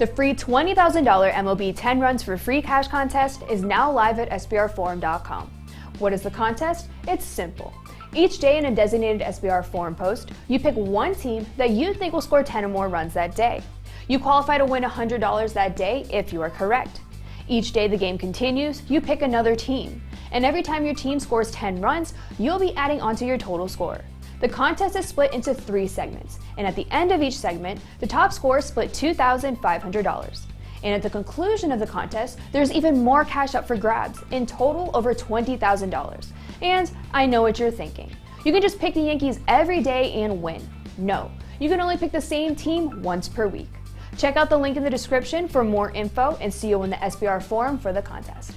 The free $20,000 MLB 10 runs for free cash contest is now live at SBRforum.com. What is the contest? It's simple. Each day in a designated SBR forum post, you pick one team that you think will score 10 or more runs that day. You qualify to win $100 that day if you are correct. Each day the game continues, you pick another team. And every time your team scores 10 runs, you'll be adding onto your total score. The contest is split into 3 segments, and at the end of each segment, the top scorers split $2,500. And at the conclusion of the contest, there's even more cash up for grabs, in total over $20,000. And I know what you're thinking. You can just pick the Yankees every day and win. No, you can only pick the same team once per week. Check out the link in the description for more info and see you in the SBR forum for the contest.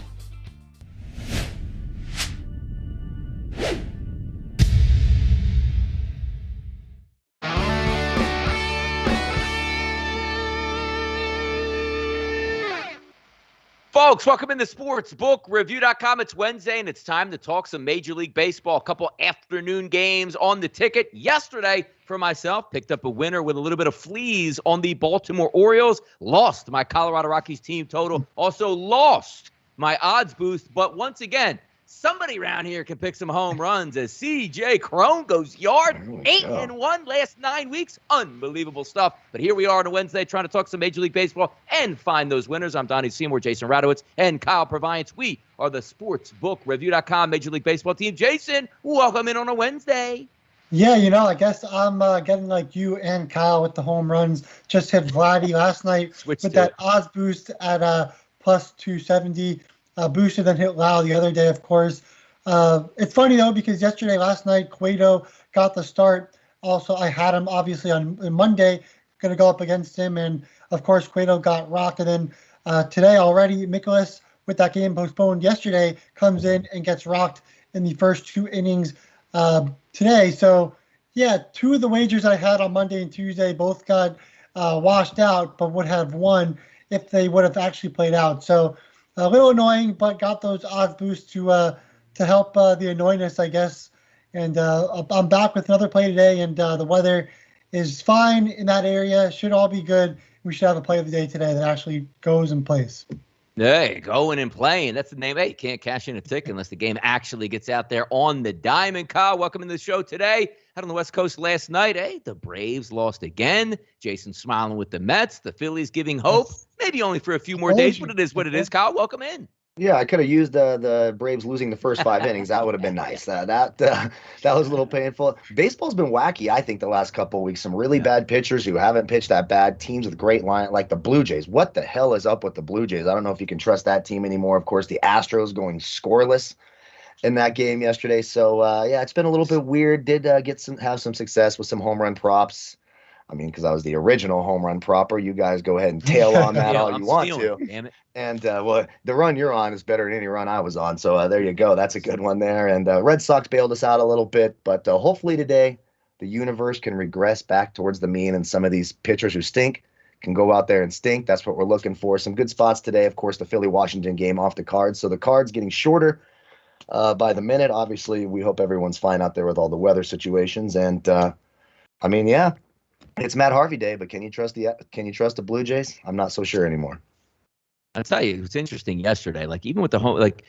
Folks, welcome into sportsbookreview.com. It's Wednesday, and it's time to talk some Major League Baseball. A couple afternoon games on the ticket. Yesterday, for myself, picked up a winner with a little bit of fleas on the Baltimore Orioles. Lost my Colorado Rockies team total. Also lost my odds boost. But once again, somebody around here can pick some home runs as C.J. Cron goes yard. 8-1 last 9 weeks. Unbelievable stuff. But here we are on a Wednesday trying to talk some Major League Baseball and find those winners. I'm Donnie Seymour, Jason Radowitz, and Kyle Purviance. We are the sportsbookreview.com Major League Baseball team. Jason, welcome in on a Wednesday. Yeah, I guess I'm getting like you and Kyle with the home runs. Just hit Vladdy last night with that odds boost at plus 270. Boosted then hit Lau the other day, of course. It's funny, though, because last night, Cueto got the start. Also, I had him, obviously, on Monday, going to go up against him. And, of course, Cueto got rocked. And then today already, Mikolas, with that game postponed yesterday, comes in and gets rocked in the first 2 innings today. So, yeah, 2 of the wagers I had on Monday and Tuesday both got washed out, but would have won if they would have actually played out. So, a little annoying, but got those odds boosts to help the annoyingness, I guess. And I'm back with another play today, and the weather is fine in that area. Should all be good. We should have a play of the day today that actually goes and plays. Hey, going and playing. That's the name. Hey, you can't cash in a ticket unless the game actually gets out there on the diamond. Kyle, welcome to the show today. Out on the West Coast last night. Hey, the Braves lost again. Jason smiling with the Mets. The Phillies giving hope. Maybe only for a few more days, but it is what it is. Kyle, welcome in. Yeah, I could have used the Braves losing the first 5 innings. That would have been nice. That was a little painful. Baseball's been wacky, I think, the last couple of weeks. Some really bad pitchers who haven't pitched that bad. Teams with great line, like the Blue Jays. What the hell is up with the Blue Jays? I don't know if you can trust that team anymore. Of course, the Astros going scoreless in that game yesterday. So, yeah, it's been a little bit weird. Did have some success with some home run props. I mean, because I was the original home run propper. You guys go ahead and tail on that all you want to. Damn it. And, well, the run you're on is better than any run I was on. So there you go. That's a good one there. And Red Sox bailed us out a little bit. But hopefully today the universe can regress back towards the mean, and some of these pitchers who stink can go out there and stink. That's what we're looking for. Some good spots today. Of course, the Philly-Washington game off the cards. So the cards getting shorter by the minute. Obviously, we hope everyone's fine out there with all the weather situations. And, I mean, yeah. It's Matt Harvey Day, but can you trust the Blue Jays? I'm not so sure anymore. I'll tell you, it's interesting yesterday. Like, even with the home, like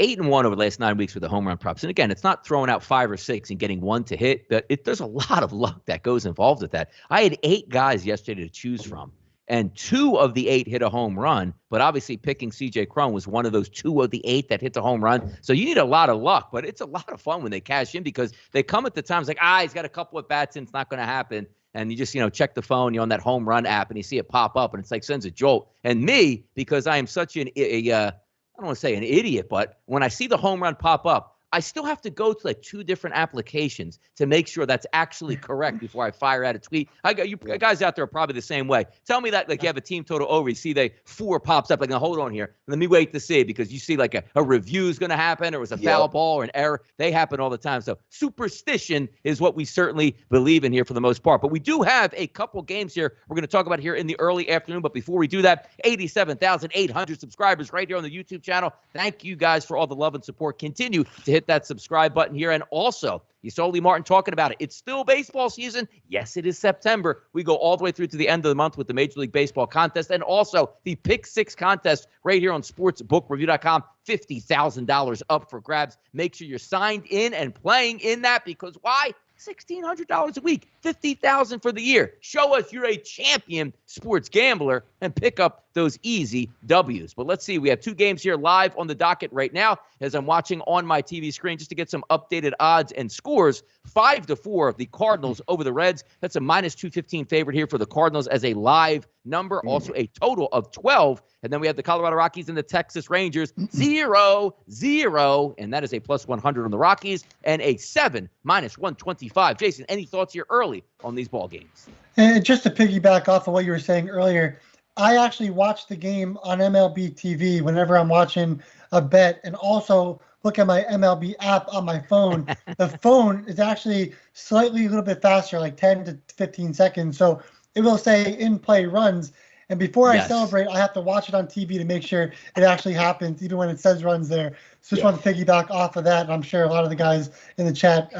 8-1 over the last 9 weeks with the home run props. And again, it's not throwing out 5 or 6 and getting one to hit, but there's a lot of luck that goes involved with that. I had 8 guys yesterday to choose from, and 2 of the 8 hit a home run. But obviously, picking C.J. Cron was one of those 2 of the 8 that hit the home run. So you need a lot of luck, but it's a lot of fun when they cash in, because they come at the times like, he's got a couple of bats in, it's not going to happen. And you just, check the phone, you're on that home run app, and you see it pop up, and it's like sends a jolt. And me, because I am such I don't want to say an idiot, but when I see the home run pop up, I still have to go to like 2 different applications to make sure that's actually correct before I fire out a tweet. You guys out there are probably the same way. Tell me that like you have a team total over, you see 4 pops up, like, now hold on here, let me wait to see, because you see like a review is going to happen, or it was a foul ball or an error. They happen all the time. So superstition is what we certainly believe in here for the most part. But we do have a couple games here we're going to talk about here in the early afternoon. But before we do that, 87,800 subscribers right here on the YouTube channel. Thank you guys for all the love and support. Continue to hit hit that subscribe button here. And also, you saw Lee Martin talking about it. It's still baseball season. Yes, it is September. We go all the way through to the end of the month with the Major League Baseball contest and also the Pick 6 contest right here on sportsbookreview.com. $50,000 up for grabs. Make sure you're signed in and playing in that, because why? $1,600 a week, $50,000 for the year. Show us you're a champion sports gambler and pick up those easy W's. But let's see, we have 2 games here live on the docket right now as I'm watching on my TV screen just to get some updated odds and scores. 5-4, the Cardinals over the Reds. That's a -215 favorite here for the Cardinals as a live number. Also a total of 12. And then we have the Colorado Rockies and the Texas Rangers, 0-0. And that is a +100 on the Rockies and a 7 -125. Jason, any thoughts here early on these ball games? And just to piggyback off of what you were saying earlier, I actually watch the game on MLB TV whenever I'm watching a bet, and also look at my MLB app on my phone. The phone is actually slightly a little bit faster, like 10 to 15 seconds. So it will say in-play runs. And before I celebrate, I have to watch it on TV to make sure it actually happens, even when it says runs there. So just want to piggyback off of that. And I'm sure a lot of the guys in the chat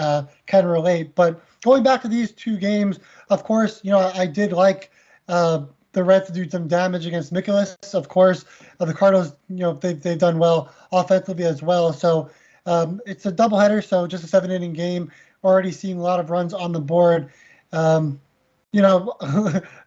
can relate. But going back to these 2 games, of course, I did like the Reds to do some damage against Mikolas. Of course, the Cardinals, they've done well offensively as well. So it's a doubleheader, so just a 7-inning game. Already seeing a lot of runs on the board. It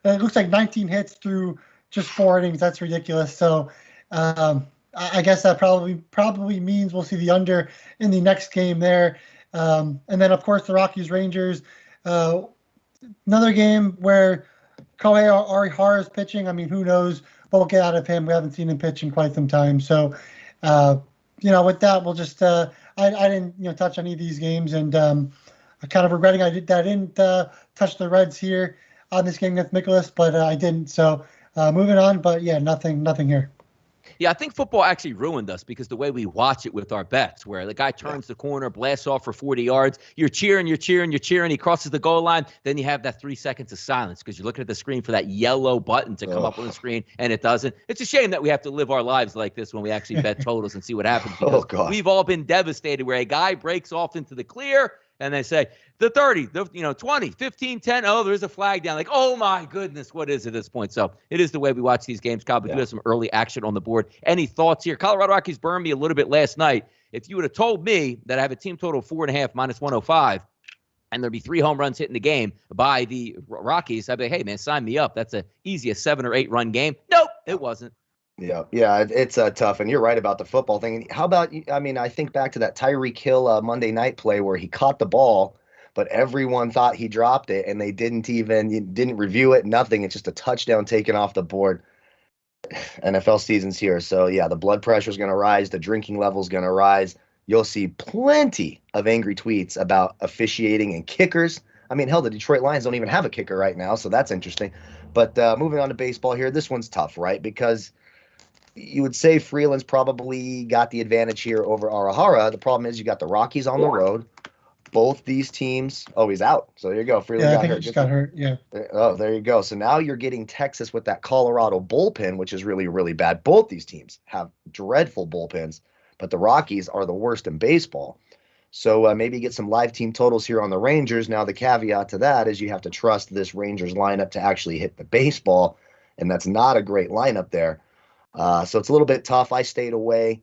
looks like 19 hits through just 4 innings. That's ridiculous. So I guess that probably means we'll see the under in the next game there. And then, of course, the Rockies-Rangers. Another game where Kohei Arihara is pitching. I mean, who knows what we'll get out of him. We haven't seen him pitch in quite some time. So, with that, we'll just I didn't touch any of these games, and I'm kind of regretting I didn't touch the Reds here on this game against Mikolas, but I didn't. So moving on, but yeah, nothing here. Yeah, I think football actually ruined us because the way we watch it with our bets, where the guy turns the corner, blasts off for 40 yards, you're cheering, he crosses the goal line, then you have that 3 seconds of silence because you're looking at the screen for that yellow button to come up on the screen, and it doesn't. It's a shame that we have to live our lives like this when we actually bet totals and see what happens. Because we've all been devastated where a guy breaks off into the clear, and they say, the 30, 20, 15, 10, oh, there's a flag down. Like, oh, my goodness, what is it at this point? So it is the way we watch these games. Kyle, we do have some early action on the board. Any thoughts here? Colorado Rockies burned me a little bit last night. If you would have told me that I have a team total of 4.5 -105, and there'd be 3 home runs hit in the game by the Rockies, I'd be, hey, man, sign me up. That's a 7 or 8 run game. Nope, it wasn't. Yeah, it's tough, and you're right about the football thing. How about, I think back to that Tyreek Hill Monday night play where he caught the ball, but everyone thought he dropped it, and they didn't review it, nothing. It's just a touchdown taken off the board. NFL season's here, so yeah, the blood pressure is going to rise, the drinking level is going to rise. You'll see plenty of angry tweets about officiating and kickers. I mean, hell, the Detroit Lions don't even have a kicker right now, so that's interesting. But moving on to baseball here, this one's tough, right? Because you would say Freeland's probably got the advantage here over Arihara. The problem is you got the Rockies on the road. Both these teams. Oh, he's out. So there you go. Freeland got hurt. He just got hurt. Yeah. Oh, there you go. So now you're getting Texas with that Colorado bullpen, which is really, really bad. Both these teams have dreadful bullpens, but the Rockies are the worst in baseball. So maybe get some live team totals here on the Rangers. Now the caveat to that is you have to trust this Rangers lineup to actually hit the baseball, and that's not a great lineup there. So it's a little bit tough. I stayed away.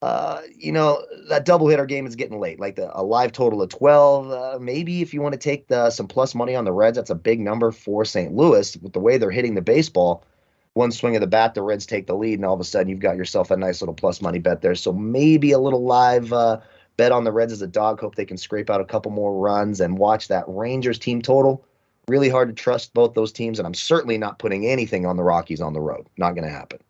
That doubleheader game is getting late, like a live total of 12. Maybe if you want to take some plus money on the Reds, that's a big number for St. Louis. With the way they're hitting the baseball, one swing of the bat, the Reds take the lead, and all of a sudden you've got yourself a nice little plus money bet there. So maybe a little live bet on the Reds as a dog. Hope they can scrape out a couple more runs and watch that Rangers team total. Really hard to trust both those teams, and I'm certainly not putting anything on the Rockies on the road. Not going to happen.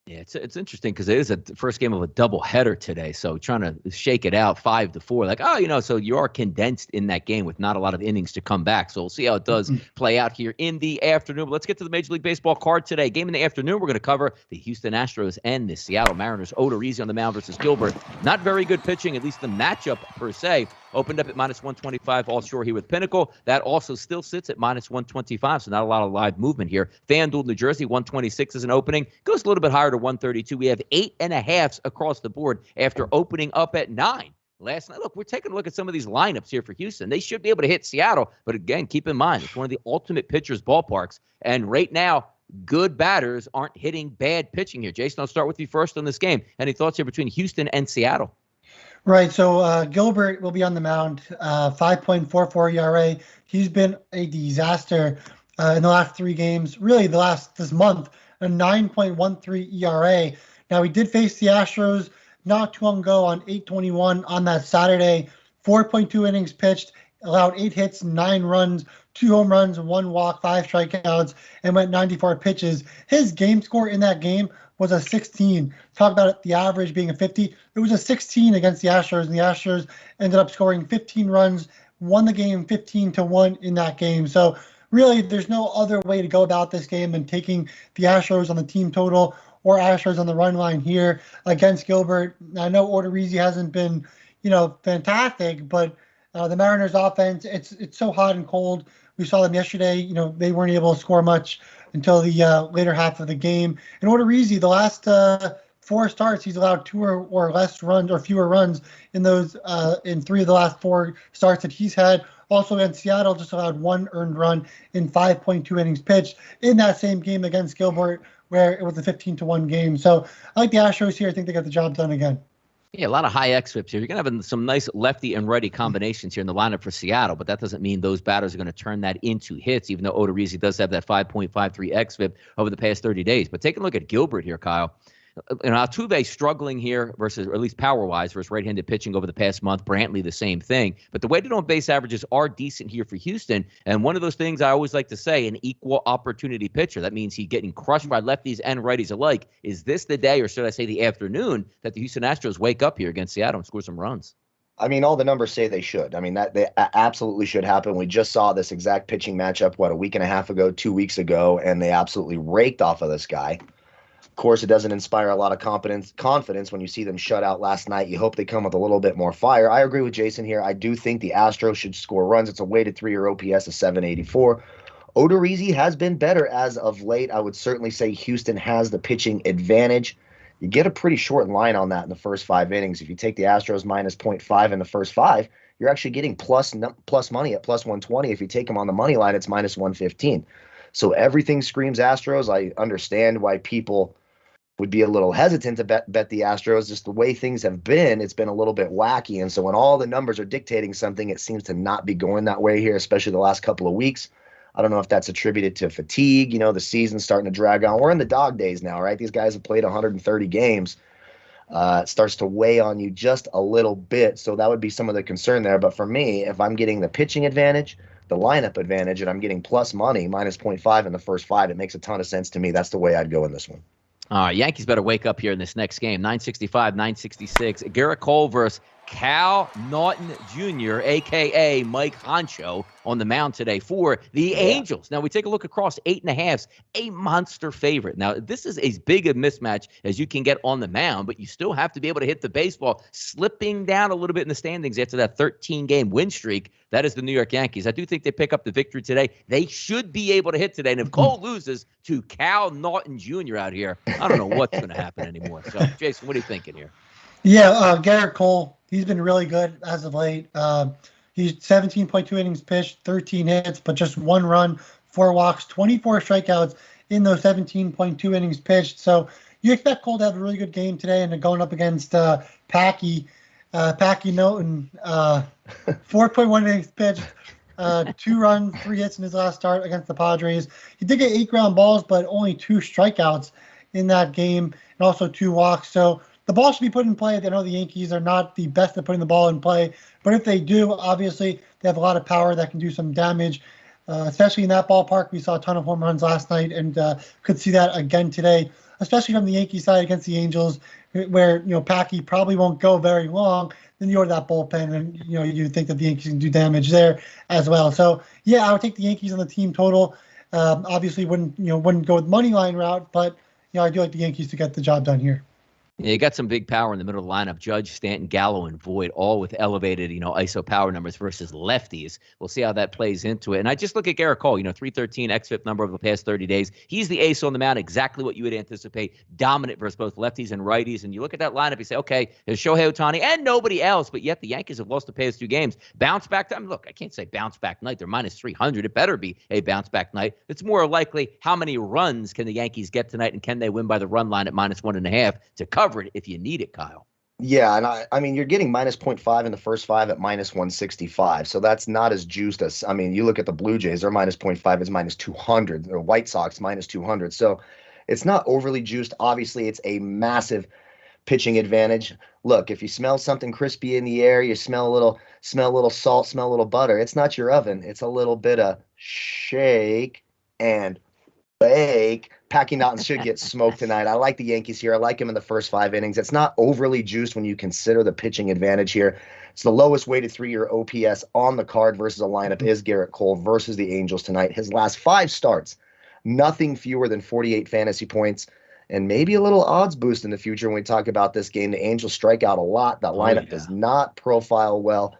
Yeah, it's interesting because it is a first game of a doubleheader today. So trying to shake it out 5-4, like, so you are condensed in that game with not a lot of innings to come back. So we'll see how it does play out here in the afternoon. But let's get to the Major League Baseball card today. Game in the afternoon, we're going to cover the Houston Astros and the Seattle Mariners. Odorizzi on the mound versus Gilbert. Not very good pitching, at least the matchup per se. Opened up at -125 all shore here with Pinnacle. That also still sits at -125, so not a lot of live movement here. FanDuel, New Jersey, 126 is an opening. Goes a little bit higher to 132. We have 8.5s across the board after opening up at 9. last night. Look, we're taking a look at some of these lineups here for Houston. They should be able to hit Seattle, but again, keep in mind, it's one of the ultimate pitchers' ballparks. And right now, good batters aren't hitting bad pitching here. Jason, I'll start with you first on this game. Any thoughts here between Houston and Seattle? Right. So Gilbert will be on the mound, 5.44 ERA. He's been a disaster in the last 3 games. Really, this month, a 9.13 ERA. Now, he did face the Astros not too long ago on 8/21 on that Saturday. 4.2 innings pitched, allowed 8 hits, 9 runs, 2 home runs, 1 walk, 5 strikeouts, and went 94 pitches. His game score in that game was a 16. Talk about the average being a 50. It was a 16 against the Astros, and the Astros ended up scoring 15 runs, won the game 15-1 in that game. So really, there's no other way to go about this game than taking the Astros on the team total or Astros on the run line here against Gilbert. I know Odorizzi hasn't been, fantastic, but the Mariners offense, it's so hot and cold. We saw them yesterday. They weren't able to score much until the later half of the game. And Odorizzi, the last 4 starts, he's allowed 2 or less runs or fewer runs in those in 3 of the last 4 starts that he's had. Also against Seattle, just allowed 1 earned run in 5.2 innings pitched in that same game against Gilbert, where it was a 15-1 game. So I like the Astros here. I think they got the job done again. Yeah, a lot of high xFIPs here. You're going to have some nice lefty and righty combinations here in the lineup for Seattle, but that doesn't mean those batters are going to turn that into hits, even though Odorizzi does have that 5.53 xFIP over the past 30 days. But take a look at Gilbert here, Kyle. Altuve struggling here versus, or at least power-wise, versus right-handed pitching over the past month. Brantley, the same thing. But the weighted on-base averages are decent here for Houston. And one of those things I always like to say, an equal opportunity pitcher. That means he's getting crushed by lefties and righties alike. Is this the day, or should I say the afternoon, that the Houston Astros wake up here against Seattle and score some runs? I mean, all the numbers say they should. I mean, that they absolutely should happen. We just saw this exact pitching matchup, a week and a half ago, 2 weeks ago, and they absolutely raked off of this guy. Of course, it doesn't inspire a lot of confidence when you see them shut out last night. You hope they come with a little bit more fire. I agree with Jason here. I do think the Astros should score runs. It's a weighted 3-year OPS of 784. Odorizzi has been better as of late. I would certainly say Houston has the pitching advantage. You get a pretty short line on that in the first 5 innings. If you take the Astros minus 0.5 in the first 5, you're actually getting plus money at plus 120. If you take them on the money line, it's minus 115. So everything screams Astros. I understand why people would be a little hesitant to bet the Astros. Just the way things have been, it's been a little bit wacky. And so when all the numbers are dictating something, it seems to not be going that way here, especially the last couple of weeks. I don't know if that's attributed to fatigue. The season's starting to drag on. We're in the dog days now, right? These guys have played 130 games. It starts to weigh on you just a little bit. So that would be some of the concern there. But for me, if I'm getting the pitching advantage, the lineup advantage, and I'm getting plus money, minus 0.5 in the first 5, it makes a ton of sense to me. That's the way I'd go in this one. All right, Yankees better wake up here in this next game. 965, 966. Garrett Cole versus Cal Naughton Jr., a.k.a. Mike Honcho, on the mound today for the Angels. Now, we take a look across 8.5, a monster favorite. Now, this is as big a mismatch as you can get on the mound, but you still have to be able to hit the baseball, slipping down a little bit in the standings after that 13-game win streak. That is the New York Yankees. I do think they pick up the victory today. They should be able to hit today. And if Cole loses to Cal Naughton Jr. out here, I don't know what's going to happen anymore. So, Jason, what are you thinking here? Yeah, Garrett Cole, he's been really good as of late. He's 17.2 innings pitched, 13 hits, but just 1 run, 4 walks, 24 strikeouts in those 17.2 innings pitched. So you expect Cole to have a really good game today, and going up against Packy Naughton, 4.1 innings pitched, 2 runs, 3 hits in his last start against the Padres. He did get 8 ground balls, but only 2 strikeouts in that game, and also 2 walks. So the ball should be put in play. I know the Yankees are not the best at putting the ball in play, but if they do, obviously they have a lot of power that can do some damage, especially in that ballpark. We saw a ton of home runs last night, and could see that again today, especially from the Yankee side against the Angels, where Packy probably won't go very long. Then you go to that bullpen, and you think that the Yankees can do damage there as well. So yeah, I would take the Yankees on the team total. Obviously wouldn't go with money line route, but I do like the Yankees to get the job done here. Yeah, you got some big power in the middle of the lineup. Judge, Stanton, Gallo, and Voit, all with elevated, ISO power numbers versus lefties. We'll see how that plays into it. And I just look at Garrett Cole, 313 xFIP number over the past 30 days. He's the ace on the mound, exactly what you would anticipate. Dominant versus both lefties and righties. And you look at that lineup, you say, okay, there's Shohei Ohtani and nobody else, but yet the Yankees have lost the past 2 games. Bounce back time. Look, I can't say bounce back night. They're minus 300. It better be a bounce back night. It's more likely how many runs can the Yankees get tonight, and can they win by the run line at minus 1.5 to cover it if you need it, Kyle? Yeah, and I mean, you're getting minus 0.5 in the first 5 at minus 165. So that's not as juiced as, you look at the Blue Jays, their minus 0.5 is minus 200. The White Sox minus 200. So it's not overly juiced. Obviously, it's a massive pitching advantage. Look, if you smell something crispy in the air, you smell a little salt, smell a little butter. It's not your oven. It's a little bit of shake and bake. Packing Mountain should get smoked tonight. I like the Yankees here. I like them in the first 5 innings. It's not overly juiced when you consider the pitching advantage here. It's the lowest weighted 3-year OPS on the card versus a lineup is Garrett Cole versus the Angels tonight. His last 5 starts, nothing fewer than 48 fantasy points, and maybe a little odds boost in the future when we talk about this game. The Angels strike out a lot. That lineup does not profile well.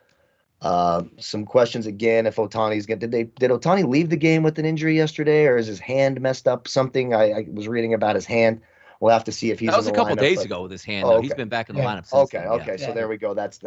Some questions again. If Ohtani's did Ohtani leave the game with an injury yesterday, or is his hand messed up? Something I was reading about his hand. We'll have to see if he's. That was in a the couple lineup, days ago with his hand. Okay. He's been back in the lineup since. Okay. So there we go. That's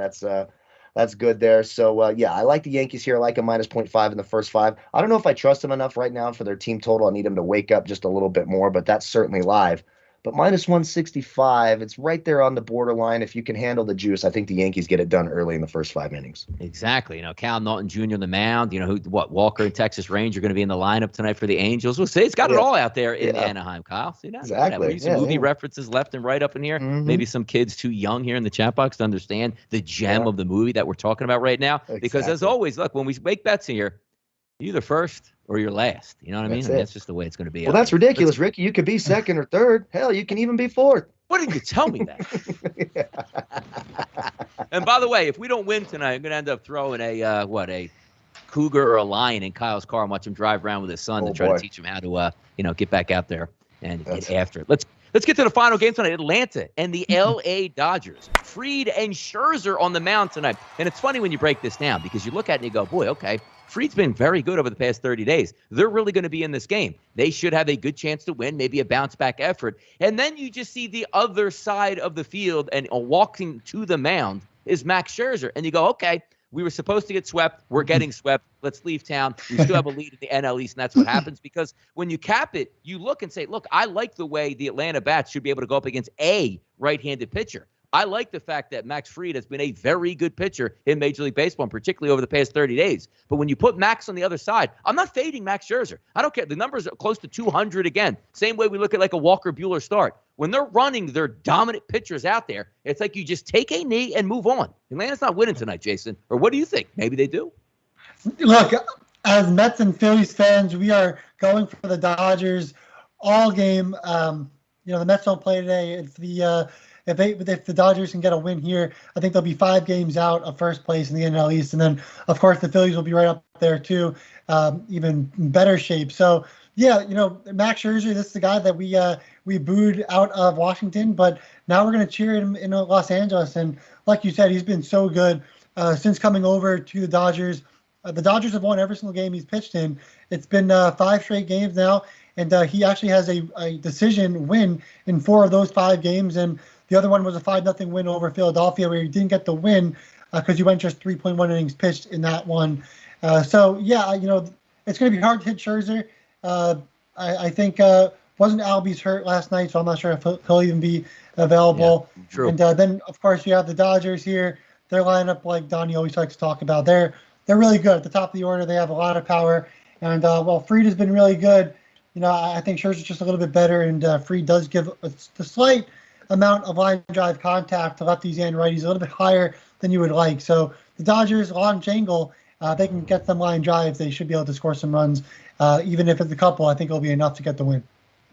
good there. So I like the Yankees here. I like a minus 0.5 in the first 5. I don't know if I trust them enough right now for their team total. I need them to wake up just a little bit more, but that's certainly live. But minus 165, it's right there on the borderline. If you can handle the juice, I think the Yankees get it done early in the first 5 innings. Exactly. Cal Naughton Jr. on the mound. Walker and Texas Ranger are going to be in the lineup tonight for the Angels. We'll see. It's got it all out there in Anaheim, Kyle. See that? Exactly. We're using movie references left and right up in here. Mm-hmm. Maybe some kids too young here in the chat box to understand the gem of the movie that we're talking about right now. Exactly. Because as always, look, when we make bets here, you're either first or you're last. You know what I mean? That's just the way it's going to be. Well, that's ridiculous, Ricky. You could be second or third. Hell, you can even be fourth. Why didn't you tell me that? And by the way, if we don't win tonight, I'm going to end up throwing a cougar or a lion in Kyle's car and watch him drive around with his son to try to teach him how to, get back out there and get after it. Let's get to the final game tonight. Atlanta and the L.A. Dodgers. Fried and Scherzer on the mound tonight. And it's funny when you break this down because you look at it and you go, boy, okay, Fried's been very good over the past 30 days. They're really going to be in this game. They should have a good chance to win, maybe a bounce-back effort. And then you just see the other side of the field, and walking to the mound is Max Scherzer. And you go, okay, we were supposed to get swept. We're getting swept. Let's leave town. We still have a lead in the NL East, and that's what happens. Because when you cap it, you look and say, look, I like the way the Atlanta bats should be able to go up against a right-handed pitcher. I like the fact that Max Fried has been a very good pitcher in Major League Baseball, and particularly over the past 30 days. But when you put Max on the other side, I'm not fading Max Scherzer. I don't care. The numbers are close to 200 again. Same way we look at like a Walker Buehler start. When they're running their dominant pitchers out there, it's like you just take a knee and move on. Atlanta's not winning tonight, Jason. Or what do you think? Maybe they do. Look, as Mets and Phillies fans, we are going for the Dodgers all game. The Mets don't play today. It's the if the Dodgers can get a win here, I think they'll be 5 games out of first place in the NL East. And then, of course, the Phillies will be right up there, too, even in better shape. So, Max Scherzer, this is the guy that we booed out of Washington, but now we're going to cheer him in Los Angeles. And like you said, he's been so good since coming over to the Dodgers. The Dodgers have won every single game he's pitched in. It's been 5 straight games now, and he actually has a decision win in 4 of those 5 games. And the other one was a 5-0 win over Philadelphia, where he didn't get the win because he went just 3.1 innings pitched in that one. It's going to be hard to hit Scherzer. I think wasn't Albies hurt last night, so I'm not sure if he'll even be available. Yeah, true. And then, of course, you have the Dodgers here. Their lineup, like Donnie always likes to talk about, they're really good at the top of the order. They have a lot of power. And, Fried has been really good. I think Scherzer's just a little bit better, and Fried does give the slight amount of line drive contact to lefties and righties, a little bit higher than you would like. So the Dodgers, launch angle, they can get some line drives. They should be able to score some runs. Even if it's a couple, I think it'll be enough to get the win.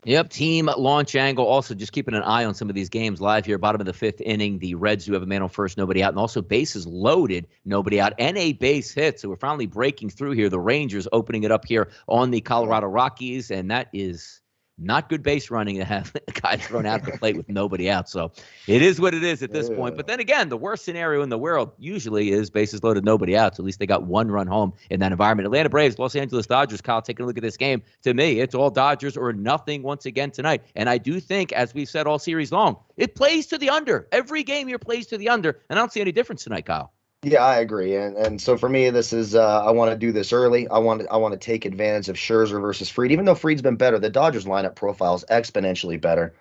Yep, team launch angle. Also, just keeping an eye on some of these games live here. Bottom of the 5th inning, the Reds do have a man on first, nobody out, and also bases loaded, nobody out, and a base hit. So we're finally breaking through here. The Rangers opening it up here on the Colorado Rockies, and that is Not good base running to have a guy thrown out at the plate with nobody out. So it is what it is at this point. But then again, the worst scenario in the world usually is bases loaded, nobody out. So at least they got one run home in that environment. Atlanta Braves, Los Angeles Dodgers. Kyle, taking a look at this game. To me, it's all Dodgers or nothing once again tonight. And I do think, as we've said all series long, it plays to the under. Every game here plays to the under. And I don't see any difference tonight, Kyle. Yeah, I agree. And so for me, this is I want to do this early. I want to take advantage of Scherzer versus Fried. Even though Fried's been better, the Dodgers lineup profile is exponentially better.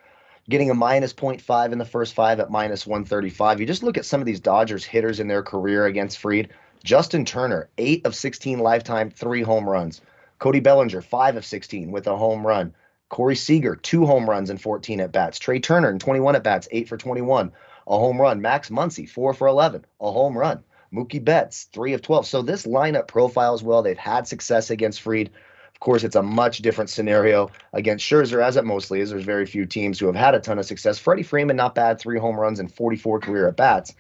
Getting a minus 0.5 in the first 5 at minus 135. You just look at some of these Dodgers hitters in their career against Fried. Justin Turner, 8 of 16 lifetime, 3 home runs. Cody Bellinger, 5 of 16 with a home run. Corey Seager, 2 home runs and 14 at-bats. Trey Turner in 21 at-bats, 8 for 21, a home run. Max Muncy, 4 for 11, a home run. Mookie Betts, 3 of 12. So this lineup profile as well, they've had success against Fried. Of course, it's a much different scenario against Scherzer, as it mostly is. There's very few teams who have had a ton of success. Freddie Freeman, not bad, 3 home runs and 44 career at-bats.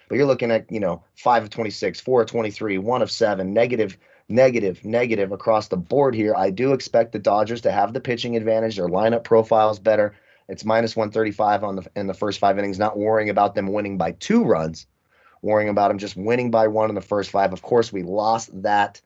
But you're looking at, 5 of 26, 4 of 23, 1 of 7, negative across the board here. I do expect the Dodgers to have the pitching advantage. Their lineup profile is better. It's minus 135 in the first 5 innings, not worrying about them winning by 2 runs. Worrying about him just winning by 1 in the first 5. Of course, we lost that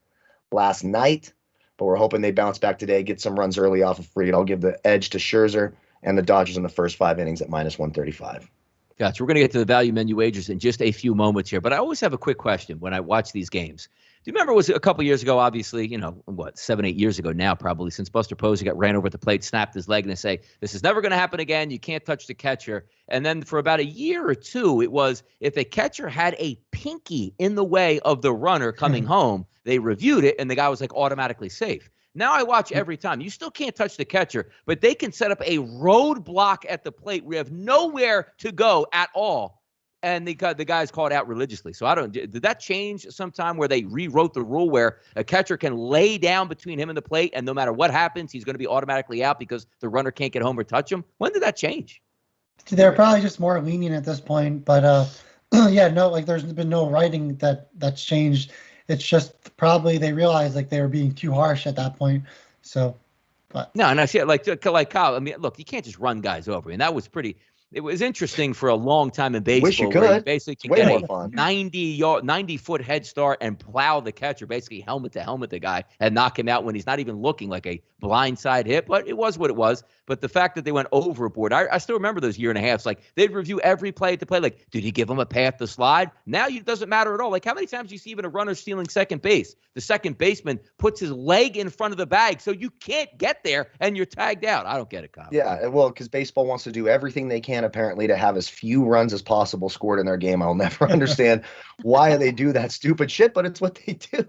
last night, but we're hoping they bounce back today, get some runs early off of Fried. I'll give the edge to Scherzer and the Dodgers in the first 5 innings at minus 135. Gotcha. We're going to get to the value menu wagers in just a few moments here, but I always have a quick question when I watch these games. Do you remember it was a couple years ago, obviously, 7, 8 years ago now, probably, since Buster Posey got ran over at the plate, snapped his leg, and they say, this is never going to happen again. You can't touch the catcher. And then for about a year or two, it was if a catcher had a pinky in the way of the runner coming home, they reviewed it, and the guy was like automatically safe. Now I watch every time. You still can't touch the catcher, but they can set up a roadblock at the plate. We have nowhere to go at all. And the guy's called out religiously. So did that change sometime where they rewrote the rule where a catcher can lay down between him and the plate, and no matter what happens, he's going to be automatically out because the runner can't get home or touch him? When did that change? They're probably just more lenient at this point. But there's been no writing that's changed. It's just probably they realized they were being too harsh at that point. So, but no, and I see it like Kyle. I mean, look, you can't just run guys over. And that was pretty. It was interesting for a long time in baseball. Wish you could. You basically get a 90-foot head start and plow the catcher, basically helmet to helmet the guy, and knock him out when he's not even looking, like a blindside hit. But it was what it was. But the fact that they went overboard, I still remember those year and a half. Like they'd review every play at the play. Like, did he give him a path to slide? Now it doesn't matter at all. Like how many times do you see even a runner stealing second base? The second baseman puts his leg in front of the bag, so you can't get there, and you're tagged out. I don't get it, Kyle. Yeah, well, because baseball wants to do everything they can apparently to have as few runs as possible scored in their game. I'll never understand why they do that stupid shit, but it's what they do.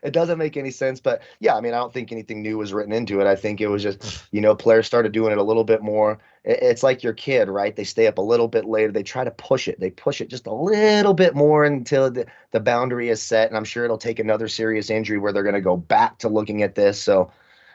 It doesn't make any sense. But yeah, I mean, I don't think anything new was written into it. I think it was just, players started doing it a little bit more. It's like your kid, right? They stay up a little bit later. They try to push it. They push it just a little bit more until the boundary is set. And I'm sure it'll take another serious injury where they're going to go back to looking at this. So,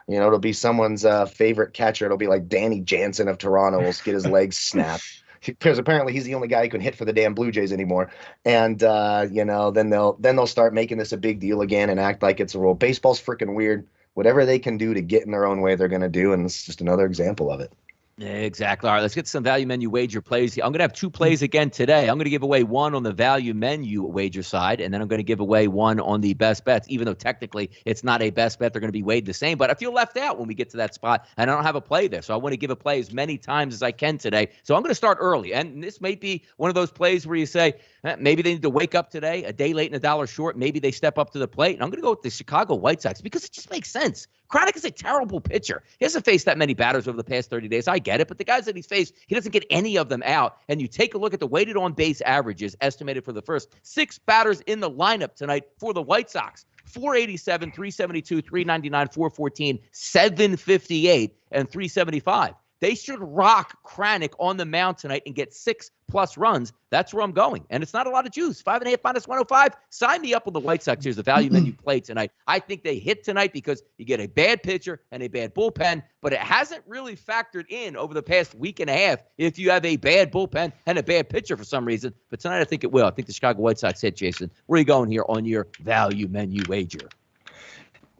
it'll be someone's favorite catcher. It'll be like Danny Jansen of Toronto will get his legs snapped. Because apparently he's the only guy who can hit for the damn Blue Jays anymore. And, then they'll start making this a big deal again and act like it's a rule. Baseball's freaking weird. Whatever they can do to get in their own way, they're going to do. And it's just another example of it. Exactly. All right, let's get some value menu wager plays. I'm going to have 2 plays again today. I'm going to give away 1 on the value menu wager side, and then I'm going to give away 1 on the best bets, even though technically it's not a best bet. They're going to be weighed the same, but I feel left out when we get to that spot, and I don't have a play there, so I want to give a play as many times as I can today. So I'm going to start early, and this may be one of those plays where you say, maybe they need to wake up today, a day late and a dollar short. Maybe they step up to the plate, and I'm going to go with the Chicago White Sox because it just makes sense. Chronic is a terrible pitcher. He hasn't faced that many batters over the past 30 days. I get it, but the guys that he's faced, he doesn't get any of them out. And you take a look at the weighted on base averages estimated for the first 6 batters in the lineup tonight for the White Sox. 487, 372, 399, 414, 758, and 375. They should rock Kranick on the mound tonight and get 6+ runs. That's where I'm going. And it's not a lot of juice. 5.5 minus 105. Sign me up with the White Sox. Here's the value menu play tonight. I think they hit tonight because you get a bad pitcher and a bad bullpen, but it hasn't really factored in over the past week and a half if you have a bad bullpen and a bad pitcher for some reason. But tonight I think it will. I think the Chicago White Sox hit, Jason. Where are you going here on your value menu wager?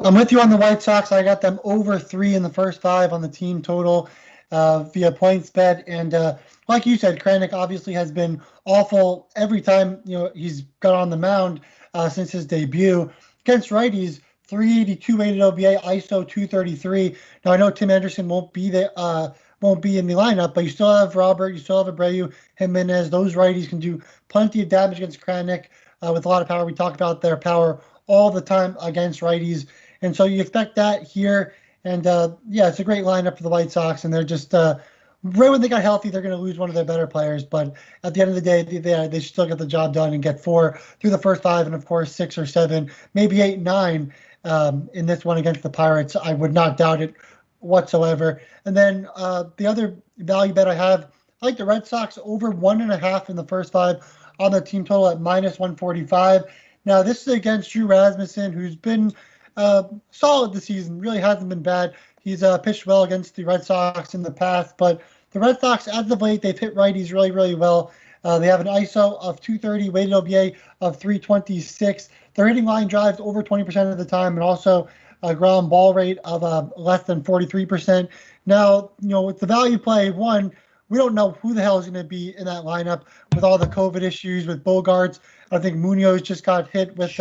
I'm with you on the White Sox. I got them over 3 in the first 5 on the team total via PointsBet. And like you said, Kranick obviously has been awful every time he's got on the mound since his debut. Against righties, 382 weighted OBA, ISO 233. Now I know Tim Anderson won't be there, won't be in the lineup, but you still have Robert, you still have Abreu, Jimenez. Those righties can do plenty of damage against Kranick with a lot of power. We talk about their power all the time against righties. And so you expect that here. And, it's a great lineup for the White Sox. And they're just right when they got healthy, they're going to lose one of their better players. But at the end of the day, they still get the job done and get 4 through the first 5 and, of course, 6 or 7, maybe 8, 9 in this one against the Pirates. I would not doubt it whatsoever. And then the other value bet I like the Red Sox over 1.5 in the first 5 on the team total at minus 145. Now, this is against Drew Rasmussen, who's been solid this season, really hasn't been bad. He's pitched well against the Red Sox in the past, but the Red Sox, as of late, they've hit righties really, really well. They have an ISO of 230, weighted OBA of 326. They're hitting line drives over 20% of the time, and also a ground ball rate of less than 43%. Now, with the value play, one, we don't know who the hell is going to be in that lineup with all the COVID issues with Bogarts. I think Munoz just got hit with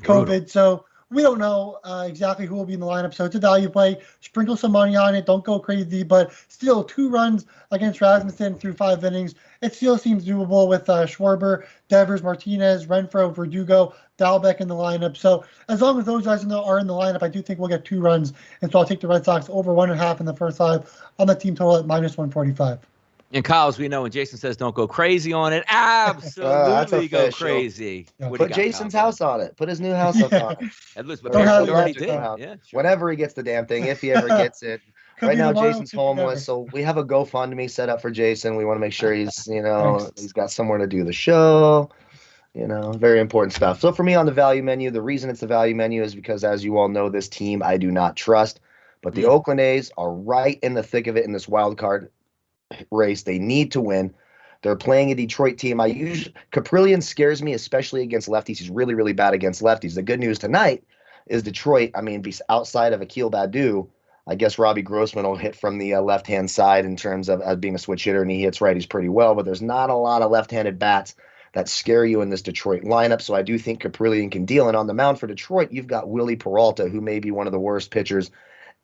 COVID, so we don't know exactly who will be in the lineup. So it's a value play. Sprinkle some money on it. Don't go crazy, but still 2 runs against Rasmussen through 5 innings. It still seems doable with Schwarber, Devers, Martinez, Renfroe, Verdugo, Dalbec in the lineup. So as long as those guys are in the lineup, I do think we'll get 2 runs. And so I'll take the Red Sox over 1.5 in the first 5 on the team total at minus 145. And Kyle, as we know, when Jason says don't go crazy on it, absolutely go crazy. Yeah. Put Jason's house on it. Put his new house up on it. At least, but already did. Yeah, sure. Whenever he gets the damn thing, if he ever gets it. Right now, Jason's homeless, so we have a GoFundMe set up for Jason. We want to make sure he's, he's got somewhere to do the show. Very important stuff. So for me on the value menu, the reason it's the value menu is because, as you all know, this team I do not trust. But the Oakland A's are right in the thick of it in this wild card race. They need to win. They're playing a Detroit team. Caprillion scares me, especially against lefties. He's really, really bad against lefties. The good news tonight is Detroit, outside of Akil Baddoo, I guess Robbie Grossman will hit from the left-hand side in terms of being a switch hitter, and he hits righties pretty well, but there's not a lot of left-handed bats that scare you in this Detroit lineup, so I do think Caprillion can deal. And on the mound for Detroit, you've got Willie Peralta, who may be one of the worst pitchers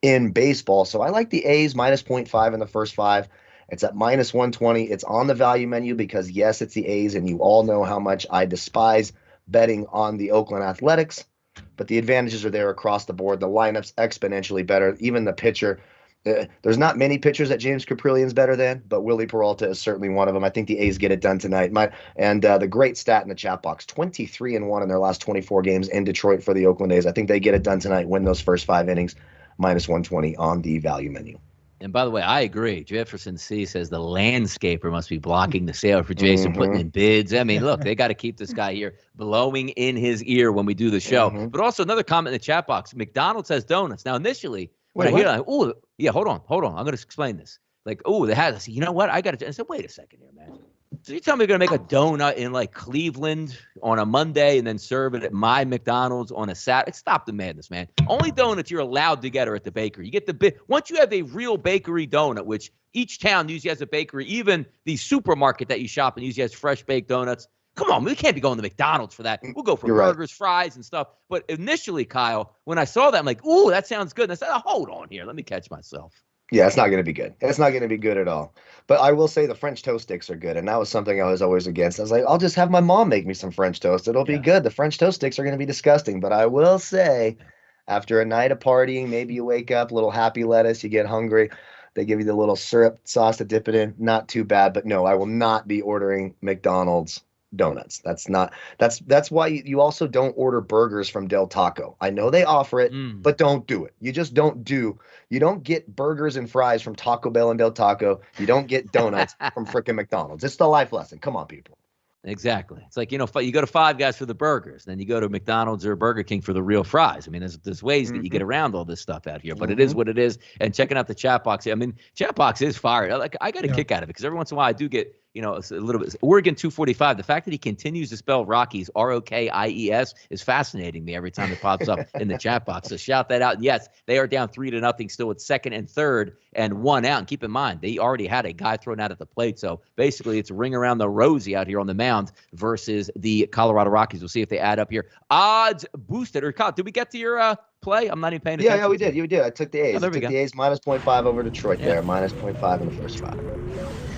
in baseball. So I like the A's minus 0.5 in the first 5. It's at minus 120. It's on the value menu because, yes, it's the A's, and you all know how much I despise betting on the Oakland Athletics. But the advantages are there across the board. The lineup's exponentially better. Even the pitcher. There's not many pitchers that James Caprillion's better than, but Willie Peralta is certainly one of them. I think the A's get it done tonight. The great stat in the chat box, 23-1 in their last 24 games in Detroit for the Oakland A's. I think they get it done tonight, win those first 5 innings, minus 120 on the value menu. And by the way, I agree. Jefferson C says the landscaper must be blocking the sale for Jason, putting in bids. Look, they got to keep this guy here blowing in his ear when we do the show. But also another comment in the chat box. McDonald's has donuts. Now, initially, when I hear that, hold on. I'm going to explain this. They had, I said, you know what? I said, wait a second here, man. So you tell me you're going to make a donut in Cleveland on a Monday and then serve it at my McDonald's on a Saturday? Stop the madness, man. Only donuts you're allowed to get are at the bakery. You get once you have a real bakery donut, which each town usually has a bakery, even the supermarket that you shop in usually has fresh baked donuts. Come on, we can't be going to McDonald's for that. We'll go for burgers, fries, and stuff. But initially, Kyle, when I saw that, I'm like, ooh, that sounds good. And I said, hold on here. Let me catch myself. Yeah, it's not going to be good. It's not going to be good at all. But I will say the French toast sticks are good, and that was something I was always against. I was like, I'll just have my mom make me some French toast. It'll be good. The French toast sticks are going to be disgusting. But I will say, after a night of partying, maybe you wake up, a little happy lettuce, you get hungry. They give you the little syrup sauce to dip it in. Not too bad. But no, I will not be ordering McDonald's donuts. That's why you also don't order burgers from Del Taco. I know they offer it, but don't do it. You just don't you don't get burgers and fries from Taco Bell and Del Taco. You don't get donuts from frickin' McDonald's. It's the life lesson. Come on, people. Exactly. It's like, you go to Five Guys for the burgers, then you go to McDonald's or Burger King for the real fries. There's ways that you get around all this stuff out here, but it is what it is. And checking out the chat box. Chat box is fire. I got a kick out of it because every once in a while I do get it's a little bit. Oregon 245. The fact that he continues to spell Rockies Rokkies is fascinating me every time it pops up in the chat box. So shout that out. And yes, they are down 3-0 still with second and third and one out. And keep in mind, they already had a guy thrown out at the plate. So basically, it's a ring around the rosy out here on the mound versus the Colorado Rockies. We'll see if they add up here. Odds boosted. Or Kyle, did we get to your play? I'm not even paying attention. Yeah, we did. You did. I took the A's. Oh, there we took go. the A's minus 0.5 over Detroit there. Minus 0.5 in the first spot.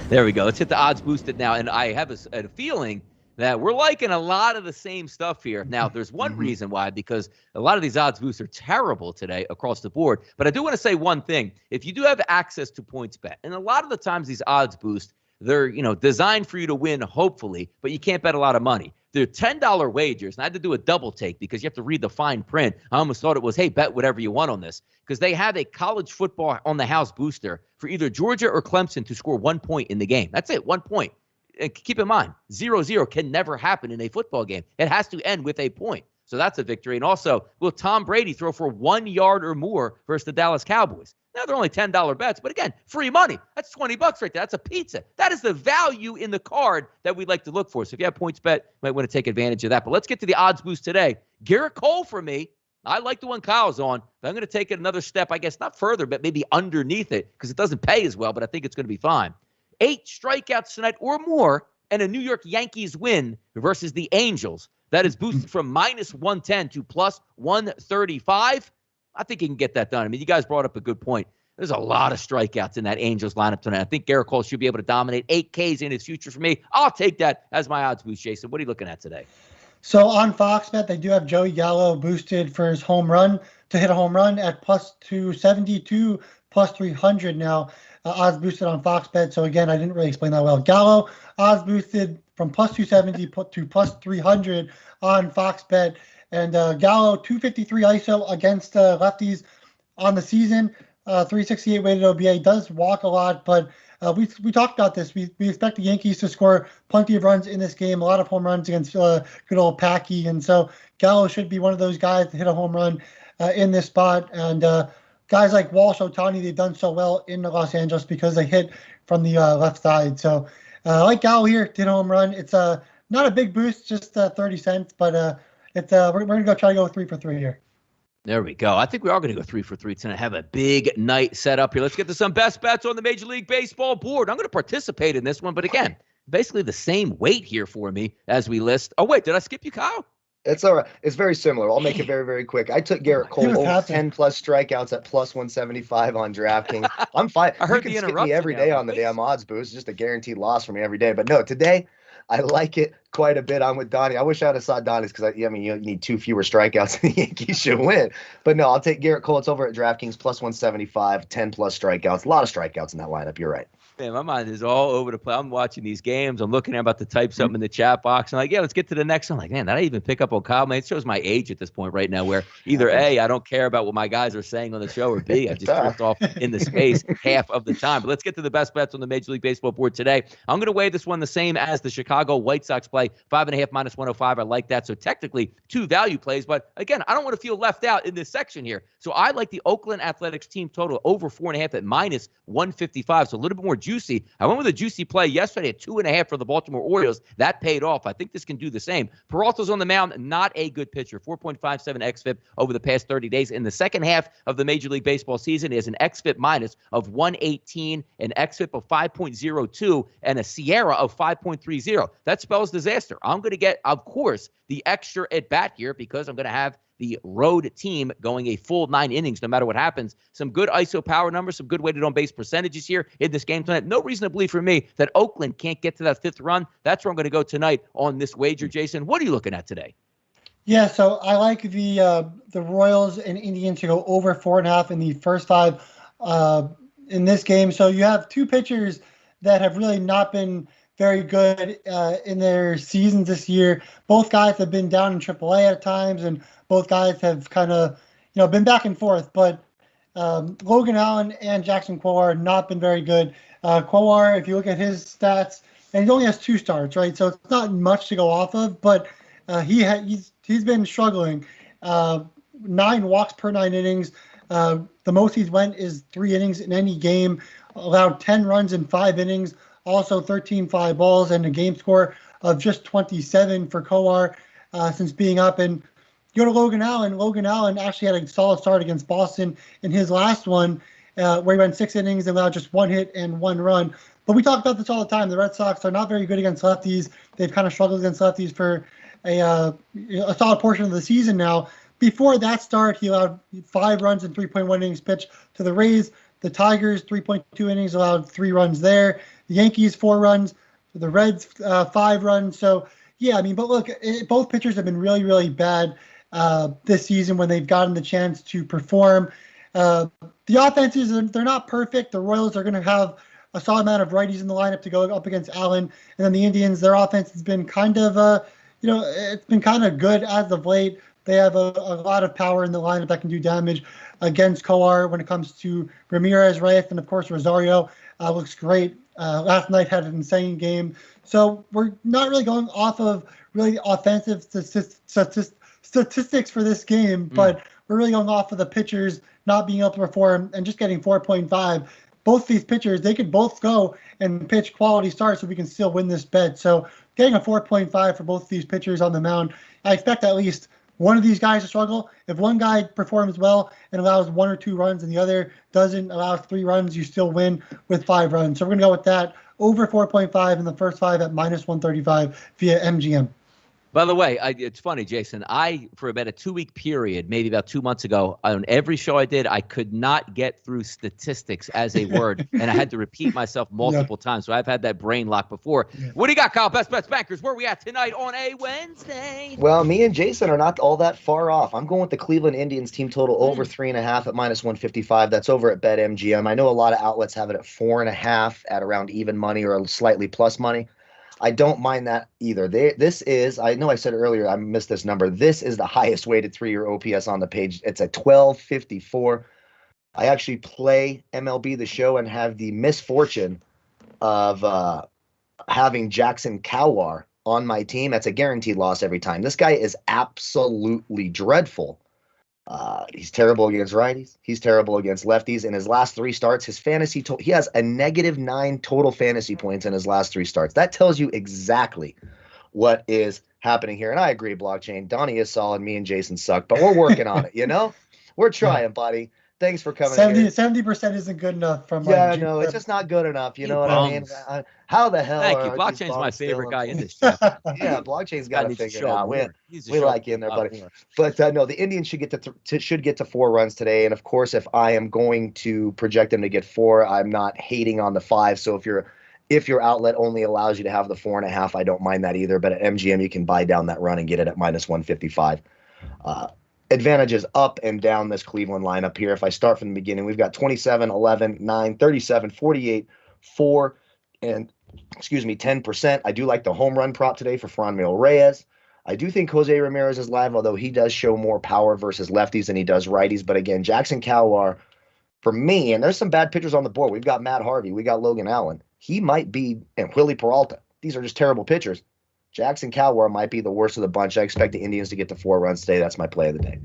There we go. Let's hit the odds boosted now. And I have a feeling that we're liking a lot of the same stuff here. Now, there's one reason why, because a lot of these odds boosts are terrible today across the board. But I do want to say one thing. If you do have access to PointsBet, and a lot of the times these odds boosts, they're designed for you to win, hopefully, but you can't bet a lot of money. They're $10 wagers, and I had to do a double take because you have to read the fine print. I almost thought it was, hey, bet whatever you want on this, because they have a college football on the house booster for either Georgia or Clemson to score 1 point in the game. That's it, 1 point. And keep in mind, 0-0 can never happen in a football game. It has to end with a point. So that's a victory. And also, will Tom Brady throw for 1 yard or more versus the Dallas Cowboys? Now, they're only $10 bets, but again, free money. That's $20 right there. That's a pizza. That is the value in the card that we'd like to look for. So if you have PointsBet, you might want to take advantage of that. But let's get to the odds boost today. Garrett Cole for me. I like the one Kyle's on, but I'm going to take it another step, I guess, not further, but maybe underneath it because it doesn't pay as well, but I think it's going to be fine. 8 strikeouts tonight or more and a New York Yankees win versus the Angels. That is boosted from minus 110 to plus 135. I think he can get that done. I mean, you guys brought up a good point. There's a lot of strikeouts in that Angels lineup tonight. I think Garrett Cole should be able to dominate 8 Ks in his future for me. I'll take that as my odds boost, Jason. What are you looking at today? So on Fox Bet, they do have Joey Gallo boosted for his home run to hit a home run at plus 272, plus 300 now. Odds boosted on Fox Bet. So again, I didn't really explain that well. Gallo odds boosted from plus 270 to plus 300 on Fox Bet. And Gallo 253 ISO against lefties on the season. 368 weighted OBA, does walk a lot, but we talked about this. We expect the Yankees to score plenty of runs in this game, a lot of home runs against good old Packy, and so Gallo should be one of those guys to hit a home run in this spot. And guys like Walsh, Ohtani, they've done so well in Los Angeles because they hit from the left side. So I like Gallo here to hit a home run. It's not a big boost, just 30 cents, but we're going to try to go 3 for 3 here. There we go. I think we are going to go 3 for 3 tonight. Have a big night set up here. Let's get to some best bets on the Major League Baseball board. I'm going to participate in this one, but again, basically the same weight here for me as we list. Oh, wait, did I skip you, Kyle? It's all right. It's very similar. I'll make it very, very quick. I took Garrett Cole over 10-plus strikeouts at plus 175 on DraftKings. I'm fine. I heard you can skip me every day on the damn odds boost. It's just a guaranteed loss for me every day. But no, today I like it quite a bit. I'm with Donnie. I wish I would have saw Donnie's because you need 2 fewer strikeouts and the Yankees should win. But no, I'll take Garrett Cole. It's over at DraftKings plus 175, 10-plus strikeouts. A lot of strikeouts in that lineup. You're right. Man, my mind is all over the place. I'm watching these games. I'm looking at about to type something in the chat box. I'm like, yeah, let's get to the next one. I'm like, man, did I even pick up on Kyle? Man, it shows my age at this point right now where either A, I don't care about what my guys are saying on the show, or B, I just drift off in the space half of the time. But let's get to the best bets on the Major League Baseball board today. I'm going to weigh this one the same as the Chicago White Sox play, 5.5 minus 105. I like that. So technically 2 value plays. But again, I don't want to feel left out in this section here. So I like the Oakland Athletics team total over 4.5 at minus 155. So a little bit more juicy. I went with a juicy play yesterday at 2.5 for the Baltimore Orioles. That paid off. I think this can do the same. Peralta's on the mound, not a good pitcher. 4.57 xFIP over the past 30 days. In the second half of the Major League Baseball season, he has an xFIP minus of 118, an xFIP of 5.02, and a Sierra of 5.30. That spells disaster. I'm going to get, of course, the extra at bat here because I'm going to have the road team going a full 9 innings no matter what happens. Some good ISO power numbers, some good weighted on base percentages here in this game tonight. No reason to believe for me that Oakland can't get to that 5th run. That's where I'm going to go tonight on this wager. Jason, what are you looking at today? Yeah, so I like the Royals and Indians to go over 4.5 in the first 5 in this game. So you have 2 pitchers that have really not been very good in their seasons this year. Both guys have been down in AAA at times, and both guys have kind of, been back and forth. But Logan Allen and Jackson Kowar have not been very good. Kowar, if you look at his stats, and he only has 2 starts, right? So it's not much to go off of, but he's been struggling. 9 walks per 9 innings. The most he's went is 3 innings in any game. Allowed 10 runs in 5 innings. also 13 fly balls, and a game score of just 27 for Kowar since being up. And you go to Logan Allen. Logan Allen actually had a solid start against Boston in his last one, where he went 6 innings and allowed just 1 hit and 1 run. But we talk about this all the time. The Red Sox are not very good against lefties. They've kind of struggled against lefties for a solid portion of the season now. Before that start, he allowed 5 runs in 3.1 innings pitched to the Rays. The Tigers, 3.2 innings, allowed 3 runs there. The Yankees, 4 runs. The Reds, 5 runs. So, yeah, I mean, but look, both pitchers have been really, really bad this season when they've gotten the chance to perform. The offenses, they're not perfect. The Royals are going to have a solid amount of righties in the lineup to go up against Allen. And then the Indians, their offense has been kind of, it's been kind of good as of late. They have a lot of power in the lineup that can do damage against Kowar when it comes to Ramirez, Reyes, and of course Rosario. Looks great. Last night had an insane game. So we're not really going off of really offensive statistics for this game, but we're really going off of the pitchers not being able to perform and just getting 4.5. Both these pitchers, they could both go and pitch quality starts so we can still win this bet. So getting a 4.5 for both these pitchers on the mound, I expect at least one of these guys to struggle. If one guy performs well and allows 1 or 2 runs and the other doesn't, allow 3 runs, you still win with 5 runs. So we're going to go with that. Over 4.5 in the first 5 at minus 135 via MGM. By the way, it's funny, Jason. For about a 2-week period, maybe about 2 months ago, on every show I did, I could not get through statistics as a word, and I had to repeat myself multiple times. So I've had that brain lock before. Yeah. What do you got, Kyle? Best Bets Bankers. Where are we at tonight on a Wednesday? Well, me and Jason are not all that far off. I'm going with the Cleveland Indians team total over 3.5 at minus 155. That's over at BetMGM. I know a lot of outlets have it at 4.5 at around even money or slightly plus money. I don't mind that either. This is, I know I said earlier, I missed this number. This is the highest weighted 3-year OPS on the page. It's at 1254. I actually play MLB The Show and have the misfortune of having Jackson Kowar on my team. That's a guaranteed loss every time. This guy is absolutely dreadful. He's terrible against righties. He's terrible against lefties. In his last 3 starts, his fantasy he has a -9 total fantasy points in his last 3 starts. That tells you exactly what is happening here. And I agree, Blockchain. Donnie is solid. Me and Jason suck, but we're working on it. We're trying, buddy. Thanks for coming. 70% isn't good enough from. No, it's just not good enough. You know what I mean? How the hell? Thank you. Blockchain's my favorite guy in this chat. Yeah, Blockchain's got to figure it out. We like you in there, buddy. But no, the Indians should get to 4 runs today. And of course, if I am going to project them to get 4, I'm not hating on the 5. So if your outlet only allows you to have the 4.5, I don't mind that either. But at MGM, you can buy down that run and get it at minus 155. Advantages up and down this Cleveland lineup here. If I start from the beginning, we've got 27, 11, 9, 37, 48, 4, and 10%. I do like the home run prop today for Franmil Reyes. I do think Jose Ramirez is live, although he does show more power versus lefties than he does righties. But again, Jackson Kowar, for me, and there's some bad pitchers on the board. We've got Matt Harvey. We got Logan Allen. He might be, and Willie Peralta. These are just terrible pitchers. Jackson Kowar might be the worst of the bunch. I expect the Indians to get to 4 runs today. That's my play of the day.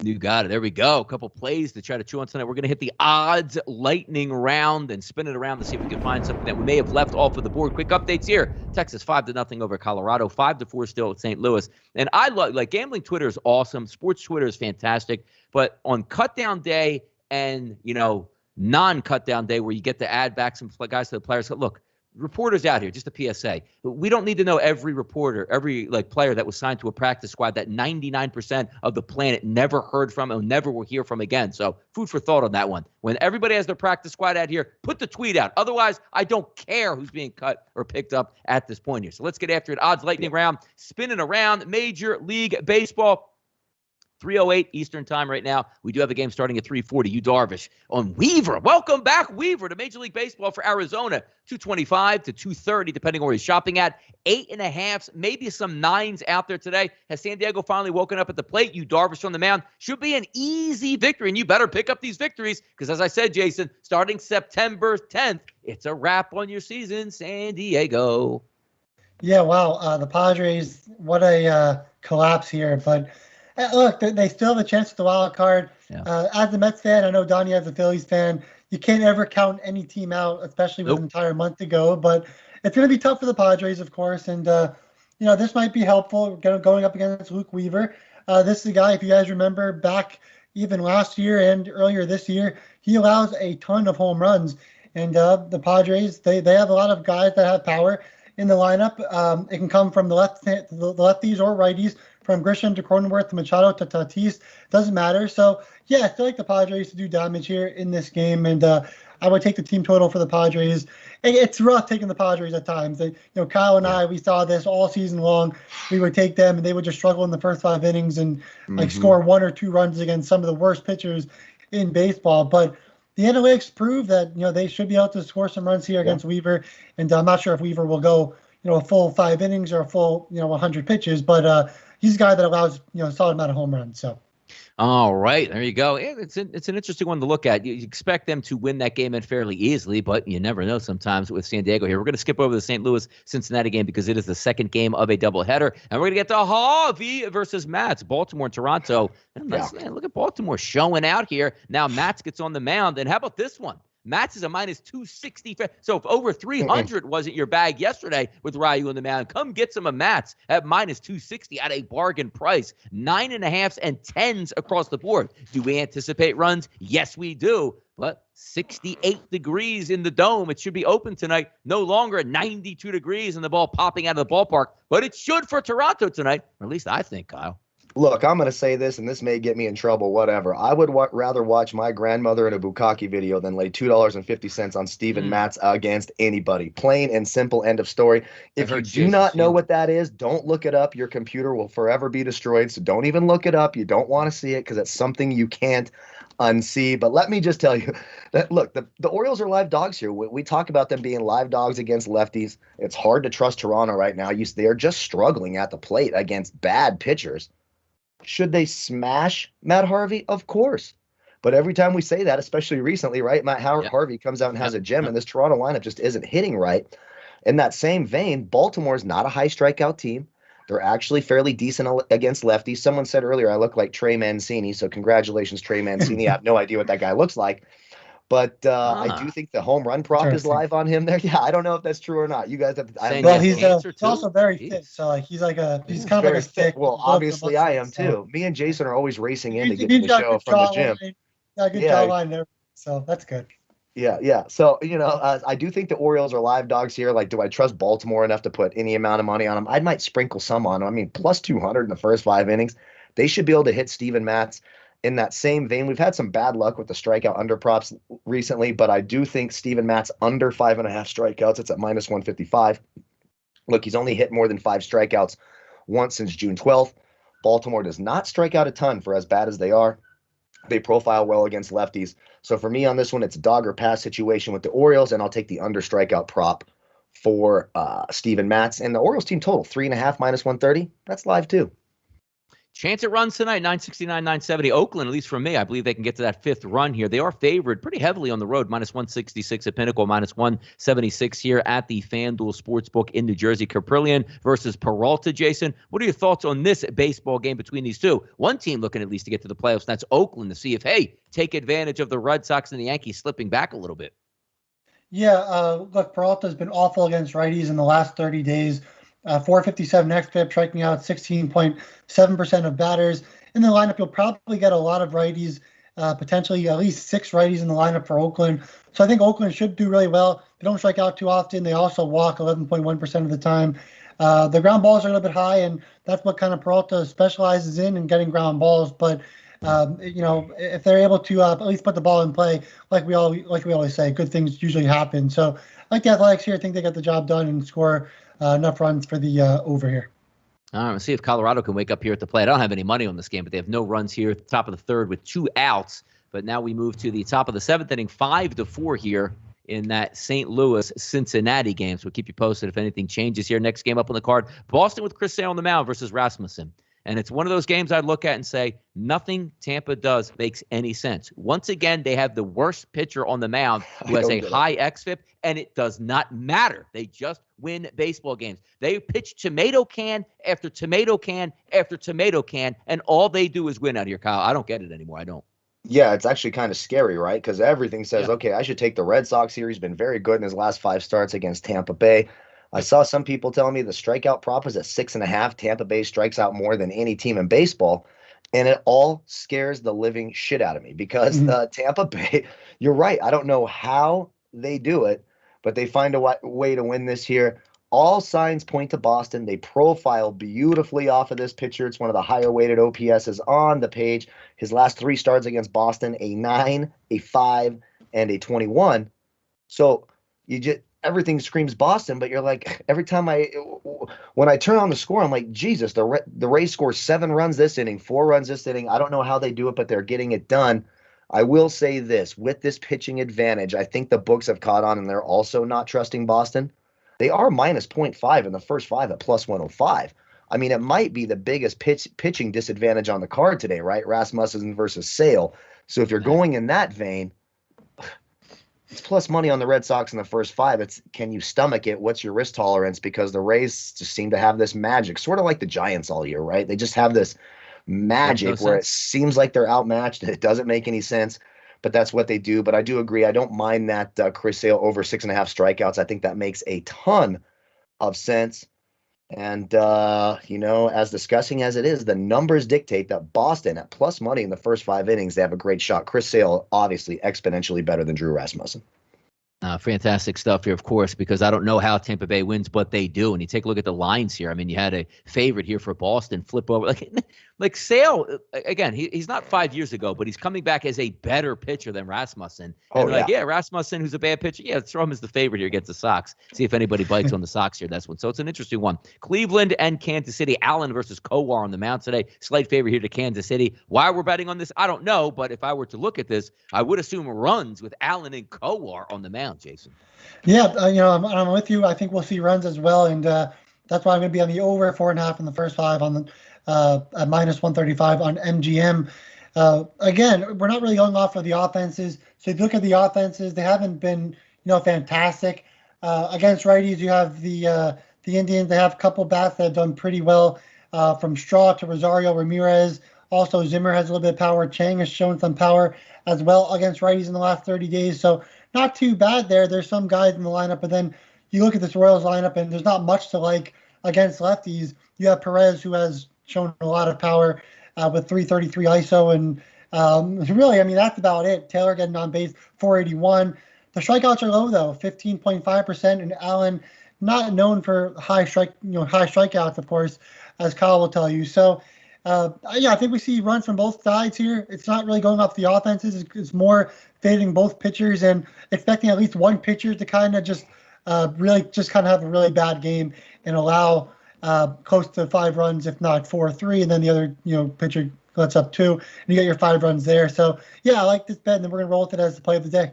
You got it. There we go. A couple plays to try to chew on tonight. We're going to hit the odds lightning round and spin it around to see if we can find something that we may have left off of the board. Quick updates here. Texas 5-0 over Colorado. 5-4 still at St. Louis. And I love, gambling Twitter is awesome. Sports Twitter is fantastic. But on cut down day and, non-cut down day where you get to add back some guys to the players, look, reporters out here, just a PSA. We don't need to know every reporter, every player that was signed to a practice squad that 99% of the planet never heard from and never will hear from again. So food for thought on that one. When everybody has their practice squad out here, put the tweet out. Otherwise, I don't care who's being cut or picked up at this point here. So let's get after it. Odds lightning round, spinning around Major League Baseball. 3:08 Eastern time right now. We do have a game starting at 3:40. Yu Darvish on Weaver. Welcome back, Weaver, to Major League Baseball for Arizona. 225 to 230, depending on where he's shopping at. 8.5s, maybe some 9s out there today. Has San Diego finally woken up at the plate? Yu Darvish on the mound. Should be an easy victory, and you better pick up these victories because, as I said, Jason, starting September 10th, it's a wrap on your season, San Diego. Yeah, wow. The Padres, what a collapse here. But Look, they still have a chance at the wild card. Yeah. As a Mets fan, I know Donnie as a Phillies fan, you can't ever count any team out, especially with an entire month to go. But it's going to be tough for the Padres, of course. And, this might be helpful going up against Luke Weaver. This is a guy, if you guys remember, back even last year and earlier this year, he allows a ton of home runs. And the Padres, they have a lot of guys that have power in the lineup. It can come from the lefties or righties, from Grisham to Cronenworth to Machado to Tatis. Doesn't matter. So, yeah, I feel like the Padres to do damage here in this game. And I would take the team total for the Padres. It's rough taking the Padres at times. Kyle and I, we saw this all season long. We would take them, and they would just struggle in the first 5 innings and score 1 or 2 runs against some of the worst pitchers in baseball. But the analytics prove that they should be able to score some runs here against Weaver. And I'm not sure if Weaver will go a full 5 innings or a full 100 pitches, but he's a guy that allows a solid amount of home runs. So. All right, there you go. It's an interesting one to look at. You expect them to win that game fairly easily, but you never know sometimes with San Diego here. We're going to skip over the St. Louis-Cincinnati game because it is the second game of a doubleheader, and we're going to get to Harvey versus Mats, Baltimore and Toronto. And look at Baltimore showing out here. Now Mats gets on the mound, and how about this one? Mats is a minus 260. So if over 300 wasn't your bag yesterday with Ryu on the mound, come get some of Mats at minus 260 at a bargain price. 9.5s and 10s across the board. Do we anticipate runs? Yes, we do. But 68 degrees in the dome. It should be open tonight. No longer 92 degrees and the ball popping out of the ballpark. But it should for Toronto tonight. Or at least I think, Kyle. Look, I'm going to say this, and this may get me in trouble, whatever. I would rather watch my grandmother in a Bukkake video than lay $2.50 on Steven Matz against anybody. Plain and simple, end of story. If you do not know what that is, don't look it up. Your computer will forever be destroyed, so don't even look it up. You don't want to see it because it's something you can't unsee. But let me just tell you that, look, the Orioles are live dogs here. We talk about them being live dogs against lefties. It's hard to trust Toronto right now. They are just struggling at the plate against bad pitchers. Should they smash Matt Harvey? Of course. But every time we say that, especially recently, right, Harvey comes out and has a gem, and this Toronto lineup just isn't hitting right. In that same vein, Baltimore is not a high strikeout team. They're actually fairly decent against lefties. Someone said earlier I look like Trey Mancini, so congratulations, Trey Mancini. I have no idea what that guy looks like. But I do think the home run prop is live on him there. Yeah, I don't know if that's true or not. You guys have to. Well, he's also very fit, so he's kind of like a stick. Well, obviously I am too. Me and Jason are always racing in to get to the show from the gym. Got a good jawline there, so that's good. Yeah. So, I do think the Orioles are live dogs here. Like, do I trust Baltimore enough to put any amount of money on them? I might sprinkle some on them. I mean, plus 200 in the first 5 innings. They should be able to hit Steven Matz. In that same vein, we've had some bad luck with the strikeout under props recently, but I do think Steven Matz under 5.5 strikeouts. It's at minus 155. Look, he's only hit more than 5 strikeouts once since June 12th. Baltimore does not strike out a ton for as bad as they are. They profile well against lefties. So for me on this one, it's a dog or pass situation with the Orioles, and I'll take the under strikeout prop for Steven Matz. And the Orioles team total, 3.5 minus 130. That's live too. Chance it runs tonight, 969, 970. Oakland, at least for me, I believe they can get to that 5th run here. They are favored pretty heavily on the road, minus 166 at Pinnacle, minus 176 here at the FanDuel Sportsbook in New Jersey. Caprillion versus Peralta. Jason, what are your thoughts on this baseball game between these two? One team looking at least to get to the playoffs, and that's Oakland, to see if, take advantage of the Red Sox and the Yankees slipping back a little bit. Yeah, look, Peralta's been awful against righties in the last 30 days. 457 xFIP, striking out 16.7% of batters. In the lineup, you'll probably get a lot of righties, potentially at least 6 righties in the lineup for Oakland. So I think Oakland should do really well. They don't strike out too often. They also walk 11.1% of the time. The ground balls are a little bit high, and that's what kind of Peralta specializes in getting ground balls. But if they're able to at least put the ball in play, like we always say, good things usually happen. So I like the Athletics here. I think they got the job done and score enough runs for the over here. All right, let's see if Colorado can wake up here at the plate. I don't have any money on this game, but they have no runs here at the top of the 3rd with 2 outs. But now we move to the top of the 7th inning, 5-4 here in that St. Louis-Cincinnati game. So we'll keep you posted if anything changes here. Next game up on the card, Boston with Chris Sale on the mound versus Rasmussen. And it's one of those games I'd look at and say, nothing Tampa does makes any sense. Once again, they have the worst pitcher on the mound who has a high xFIP, and it does not matter. They just win baseball games. They pitch tomato can after tomato can after tomato can, and all they do is win out here, Kyle. I don't get it anymore. I don't. Yeah, it's actually kind of scary, right? Because everything says, okay, I should take the Red Sox here. He's been very good in his last 5 starts against Tampa Bay. I saw some people telling me the strikeout prop is at 6.5. Tampa Bay strikes out more than any team in baseball. And it all scares the living shit out of me because Tampa Bay, you're right. I don't know how they do it, but they find a way to win this here. All signs point to Boston. They profile beautifully off of this pitcher. It's one of the higher weighted OPSs on the page. His last 3 starts against Boston, a 9, a 5, and a 21. So everything screams Boston, but you're like, every time when I turn on the score, I'm like, Jesus, the Rays score 7 runs this inning, 4 runs this inning. I don't know how they do it, but they're getting it done. I will say this, with this pitching advantage, I think the books have caught on and they're also not trusting Boston. They are minus 0.5 in the first 5 at plus 105. I mean, it might be the biggest pitching disadvantage on the card today, right? Rasmussen versus Sale. So if you're going in that vein, it's plus money on the Red Sox in the first 5. It's, can you stomach it? What's your risk tolerance? Because the Rays just seem to have this magic, sort of like the Giants all year, right? They just have this magic where it seems like they're outmatched and it doesn't make any sense. But that's what they do. But I do agree. I don't mind that Chris Sale over 6.5 strikeouts. I think that makes a ton of sense. And, as disgusting as it is, the numbers dictate that Boston at plus money in the first 5 innings, they have a great shot. Chris Sale, obviously exponentially better than Drew Rasmussen. Fantastic stuff here, of course, because I don't know how Tampa Bay wins, but they do. And you take a look at the lines here. I mean, you had a favorite here for Boston flip over. Like Sale, again, he's not 5 years ago, but he's coming back as a better pitcher than Rasmussen. And Rasmussen, who's a bad pitcher, throw him as the favorite here against the Sox. See if anybody bites on the Sox here. That's one. So it's an interesting one. Cleveland and Kansas City. Allen versus Kowar on the mound today. Slight favorite here to Kansas City. Why we're betting on this, I don't know. But if I were to look at this, I would assume runs with Allen and Kowar on the mound, Jason. Yeah, I'm with you. I think we'll see runs as well. And that's why I'm going to be on the over 4.5 in the first 5 on the at minus 135 on MGM. Again, we're not really going off of the offenses. So if you look at the offenses, they haven't been, fantastic. Against righties, you have the Indians. They have a couple bats that have done pretty well, from Straw to Rosario Ramirez. Also, Zimmer has a little bit of power. Chang has shown some power as well against righties in the last 30 days. So not too bad there. There's some guys in the lineup, but then you look at this Royals lineup, and there's not much to like against lefties. You have Perez, who has shown a lot of power with 333 ISO, and really, I mean, that's about it. Taylor getting on base, 481. The strikeouts are low though, 15.5%, and Allen not known for high strikeouts, of course, as Kyle will tell you. So, I think we see runs from both sides here. It's not really going off the offenses. It's more fading both pitchers and expecting at least one pitcher to kind of just really just kind of have a really bad game and allow close to 5 runs, if not 4 or 3, and then the other pitcher lets up 2, and you get your 5 runs there. So I like this bet, and then we're gonna roll with it as the play of the day.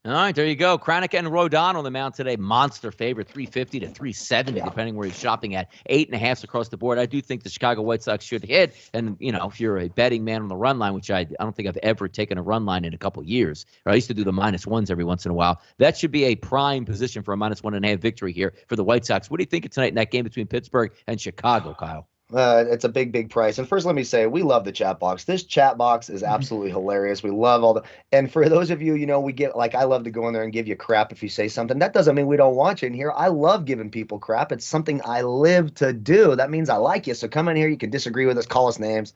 All right, there you go. Kranick and Rodon on the mound today. Monster favorite, 350 to 370, depending where he's shopping at. 8.5 across the board. I do think the Chicago White Sox should hit. And, if you're a betting man on the run line, which I don't think I've ever taken a run line in a couple years, or I used to do the -1s every once in a while, that should be a prime position for a -1.5 victory here for the White Sox. What do you think of tonight in that game between Pittsburgh and Chicago, Kyle? It's a big, big price. And first, let me say, we love the chat box. This chat box is absolutely hilarious. We love and for those of you, we get, I love to go in there and give you crap if you say something. That doesn't mean we don't want you in here. I love giving people crap. It's something I live to do. That means I like you. So come in here. You can disagree with us, call us names.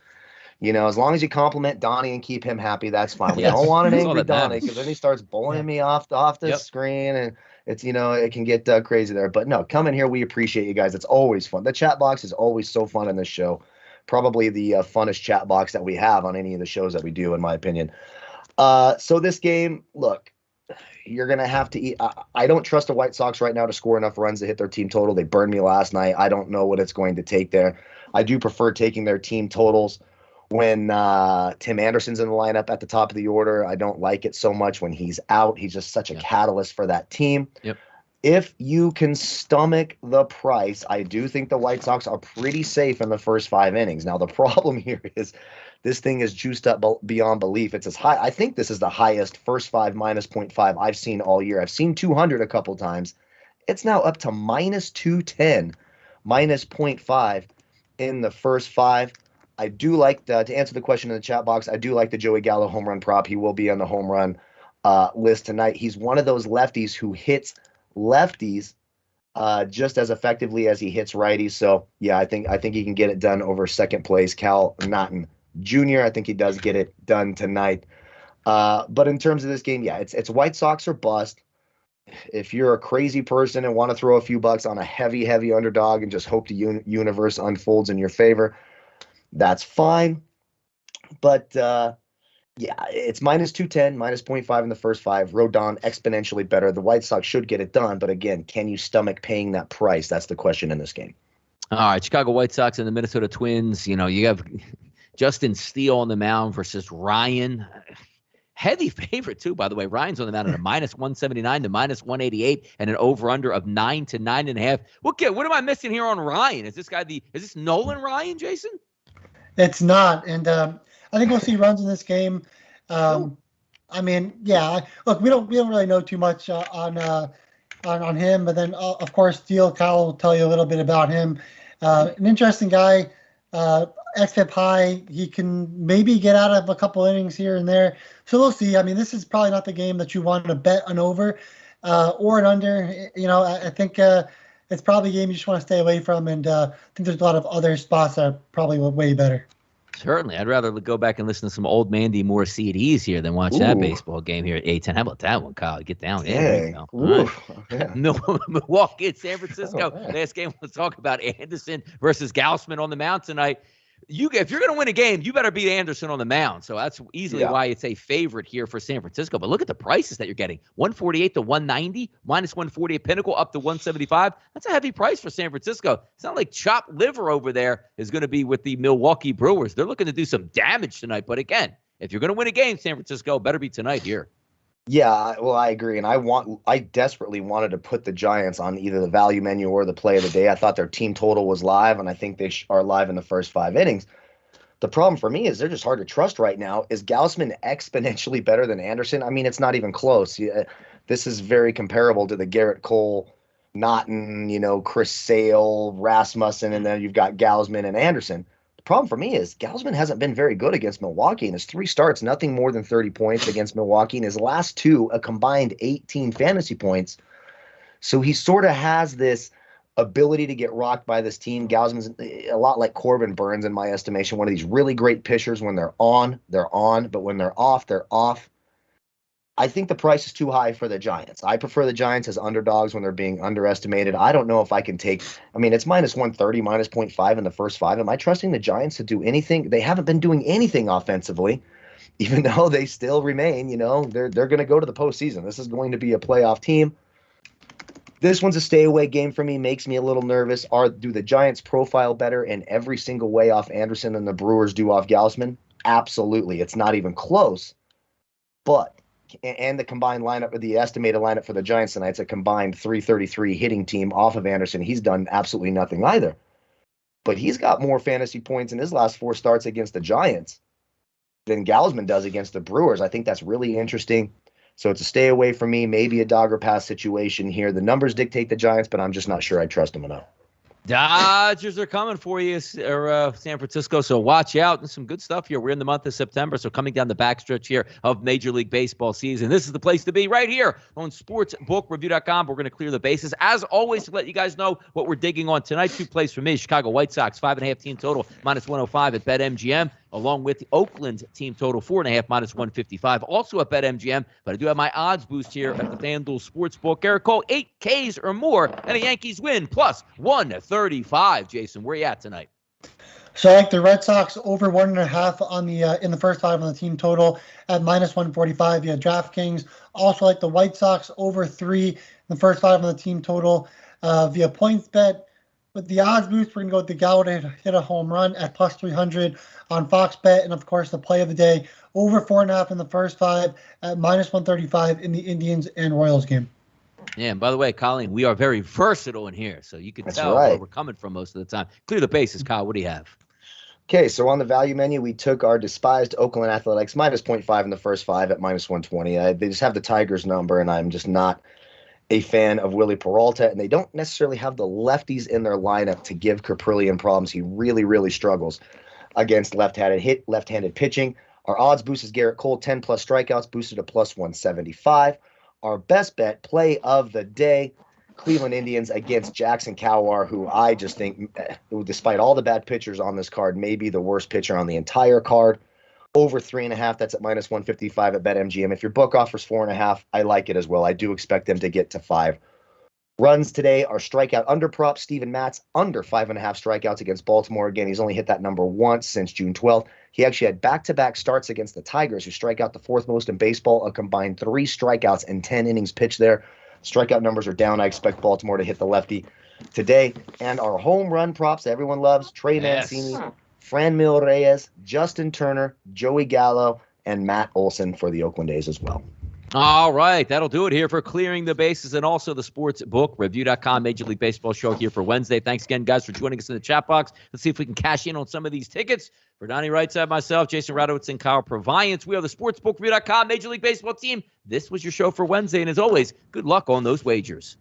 As long as you compliment Donnie and keep him happy, that's fine. We don't want an angry Donnie, because then he starts bullying me off the screen, and it's it can get crazy there. But no, come in here. We appreciate you guys. It's always fun. The chat box is always so fun in this show. Probably the funnest chat box that we have on any of the shows that we do, in my opinion. So this game, look, you're gonna have to eat. I don't trust the White Sox right now to score enough runs to hit their team total. They burned me last night. I don't know what it's going to take there. I do prefer taking their team totals when Tim Anderson's in the lineup at the top of the order. I don't like it so much when he's out. He's just such a catalyst for that team. Yep. If you can stomach the price, I do think the White Sox are pretty safe in the first 5 innings. Now, the problem here is this thing is juiced up beyond belief. It's as high. I think this is the highest first 5 minus 0.5 I've seen all year. I've seen 200 a couple times. It's now up to minus 210, minus 0.5 in the first 5. I do like to answer the question in the chat box. I do like the Joey Gallo home run prop. He will be on the home run list tonight. He's one of those lefties who hits lefties just as effectively as he hits righties. So yeah, I think he can get it done over second place Cal Naughton Jr. I think he does get it done tonight. But in terms of this game, yeah, it's White Sox or bust. If you're a crazy person and want to throw a few bucks on a heavy underdog and just hope the universe unfolds in your favor, that's fine. But yeah, it's minus 210, minus 0.5 in the first 5. Rodon exponentially better. The White Sox should get it done. But again, can you stomach paying that price? That's the question in this game. All right, Chicago White Sox and the Minnesota Twins. You know, you have Justin Steele on the mound versus Ryan. Heavy favorite, too, by the way. Ryan's on the mound at a minus 179 to minus 188 and an over-under of 9 to 9.5. What am I missing here on Ryan? Is this Nolan Ryan, Jason? It's not. And I think we'll see runs in this game. I mean, yeah. Look, we don't really know too much on him, but then of course Steele Kyle will tell you a little bit about him. An interesting guy. XFIP high. He can maybe get out of a couple innings here and there. So we'll see. I mean, this is probably not the game that you want to bet an over or an under. You know, I think it's probably a game you just want to stay away from. And I think there's a lot of other spots that are probably way better. Certainly. I'd rather go back and listen to some old Mandy Moore CDs here than watch that baseball game here at 8:10. How about that one, Kyle? Get down. Yeah. Right. Yeah. Milwaukee at San Francisco. Last game, let's talk about Anderson versus Gausman on the mound tonight. If you're going to win a game, you better beat Anderson on the mound. So that's easily why it's a favorite here for San Francisco. But look at the prices that you're getting. 148 to 190, minus 140 at Pinnacle, up to 175. That's a heavy price for San Francisco. It's not like chopped liver over there is going to be with the Milwaukee Brewers. They're looking to do some damage tonight. But again, if you're going to win a game, San Francisco better be tonight here. Yeah, well, I agree. And I desperately wanted to put the Giants on either the value menu or the play of the day. I thought their team total was live, and I think they are live in the first 5 innings. The problem for me is they're just hard to trust right now. Is Gausman exponentially better than Anderson? I mean, it's not even close. This is very comparable to the Garrett Cole, Naughton, Chris Sale, Rasmussen, and then you've got Gausman and Anderson. The problem for me is Gausman hasn't been very good against Milwaukee. In his 3 starts, nothing more than 30 points against Milwaukee. In his last 2, a combined 18 fantasy points. So he sort of has this ability to get rocked by this team. Gausman's a lot like Corbin Burns, in my estimation, one of these really great pitchers. When they're on, but when they're off, they're off. I think the price is too high for the Giants. I prefer the Giants as underdogs when they're being underestimated. I don't know if I can take – I mean, it's minus 130, minus 0.5 in the first 5. Am I trusting the Giants to do anything? They haven't been doing anything offensively, even though they still remain, they're going to go to the postseason. This is going to be a playoff team. This one's a stay-away game for me, makes me a little nervous. Do the Giants profile better in every single way off Anderson than the Brewers do off Gausman? Absolutely. It's not even close. But – and the combined lineup, or the estimated lineup for the Giants tonight, it's a combined 333 hitting team off of Anderson. He's done absolutely nothing either. But he's got more fantasy points in his last 4 starts against the Giants than Gausman does against the Brewers. I think that's really interesting. So it's a stay away from me, maybe a dog or pass situation here. The numbers dictate the Giants, but I'm just not sure I trust them enough. Dodgers are coming for you, San Francisco, so watch out. There's some good stuff here. We're in the month of September, so coming down the backstretch here of Major League Baseball season. This is the place to be right here on sportsbookreview.com. We're going to clear the bases. As always, to let you guys know what we're digging on tonight, 2 plays for me. Chicago White Sox, 5.5 team total, minus 105 at BetMGM, along with the Oakland team total, 4.5, minus 155, also at BetMGM. But I do have my odds boost here at the FanDuel Sportsbook. Garrett Cole, 8 Ks or more, and the Yankees win, plus 135. Jason, where you at tonight? So I like the Red Sox over 1.5 on the in the first 5 on the team total at minus 145 via DraftKings. Also like the White Sox over 3 in the first 5 on the team total via PointsBet. With the odds boost, we're going to go with the Gallo to hit a home run at plus 300 on FoxBet. And, of course, the play of the day, over 4.5 in the first 5 at minus 135 in the Indians and Royals game. Yeah, and by the way, Colleen, we are very versatile in here, so you can That's tell right. where we're coming from most of the time. Clear the bases, Kyle. What do you have? Okay, so on the value menu, we took our despised Oakland Athletics minus 0.5 in the first 5 at minus 120. They just have the Tigers number, and I'm just not a fan of Willie Peralta, and they don't necessarily have the lefties in their lineup to give Caprillion problems. He really, really struggles against left-handed pitching. Our odds boost is Garrett Cole, 10-plus strikeouts, boosted to plus 175. Our best bet, play of the day, Cleveland Indians against Jackson Kowar, who I just think, despite all the bad pitchers on this card, may be the worst pitcher on the entire card. Over 3.5, that's at minus 155 at BetMGM. If your book offers 4.5, I like it as well. I do expect them to get to 5 runs today. Our strikeout under prop, Steven Matz, under 5.5 strikeouts against Baltimore. Again, he's only hit that number once since June 12th. He actually had back-to-back starts against the Tigers, who strike out the 4th most in baseball, a combined 3 strikeouts in 10 innings pitched there. Strikeout numbers are down. I expect Baltimore to hit the lefty today. And our home run props that everyone loves, Trey Mancini, Franmil Reyes, Justin Turner, Joey Gallo, and Matt Olson for the Oakland A's as well. All right, that'll do it here for Clearing the Bases and also the Sports Book Review.com Major League Baseball show here for Wednesday. Thanks again, guys, for joining us in the chat box. Let's see if we can cash in on some of these tickets. For Donnie RightSide, myself, Jason Radowitz, and Kyle Purviance, we are the Sportsbook Review.com Major League Baseball team. This was your show for Wednesday, and as always, good luck on those wagers.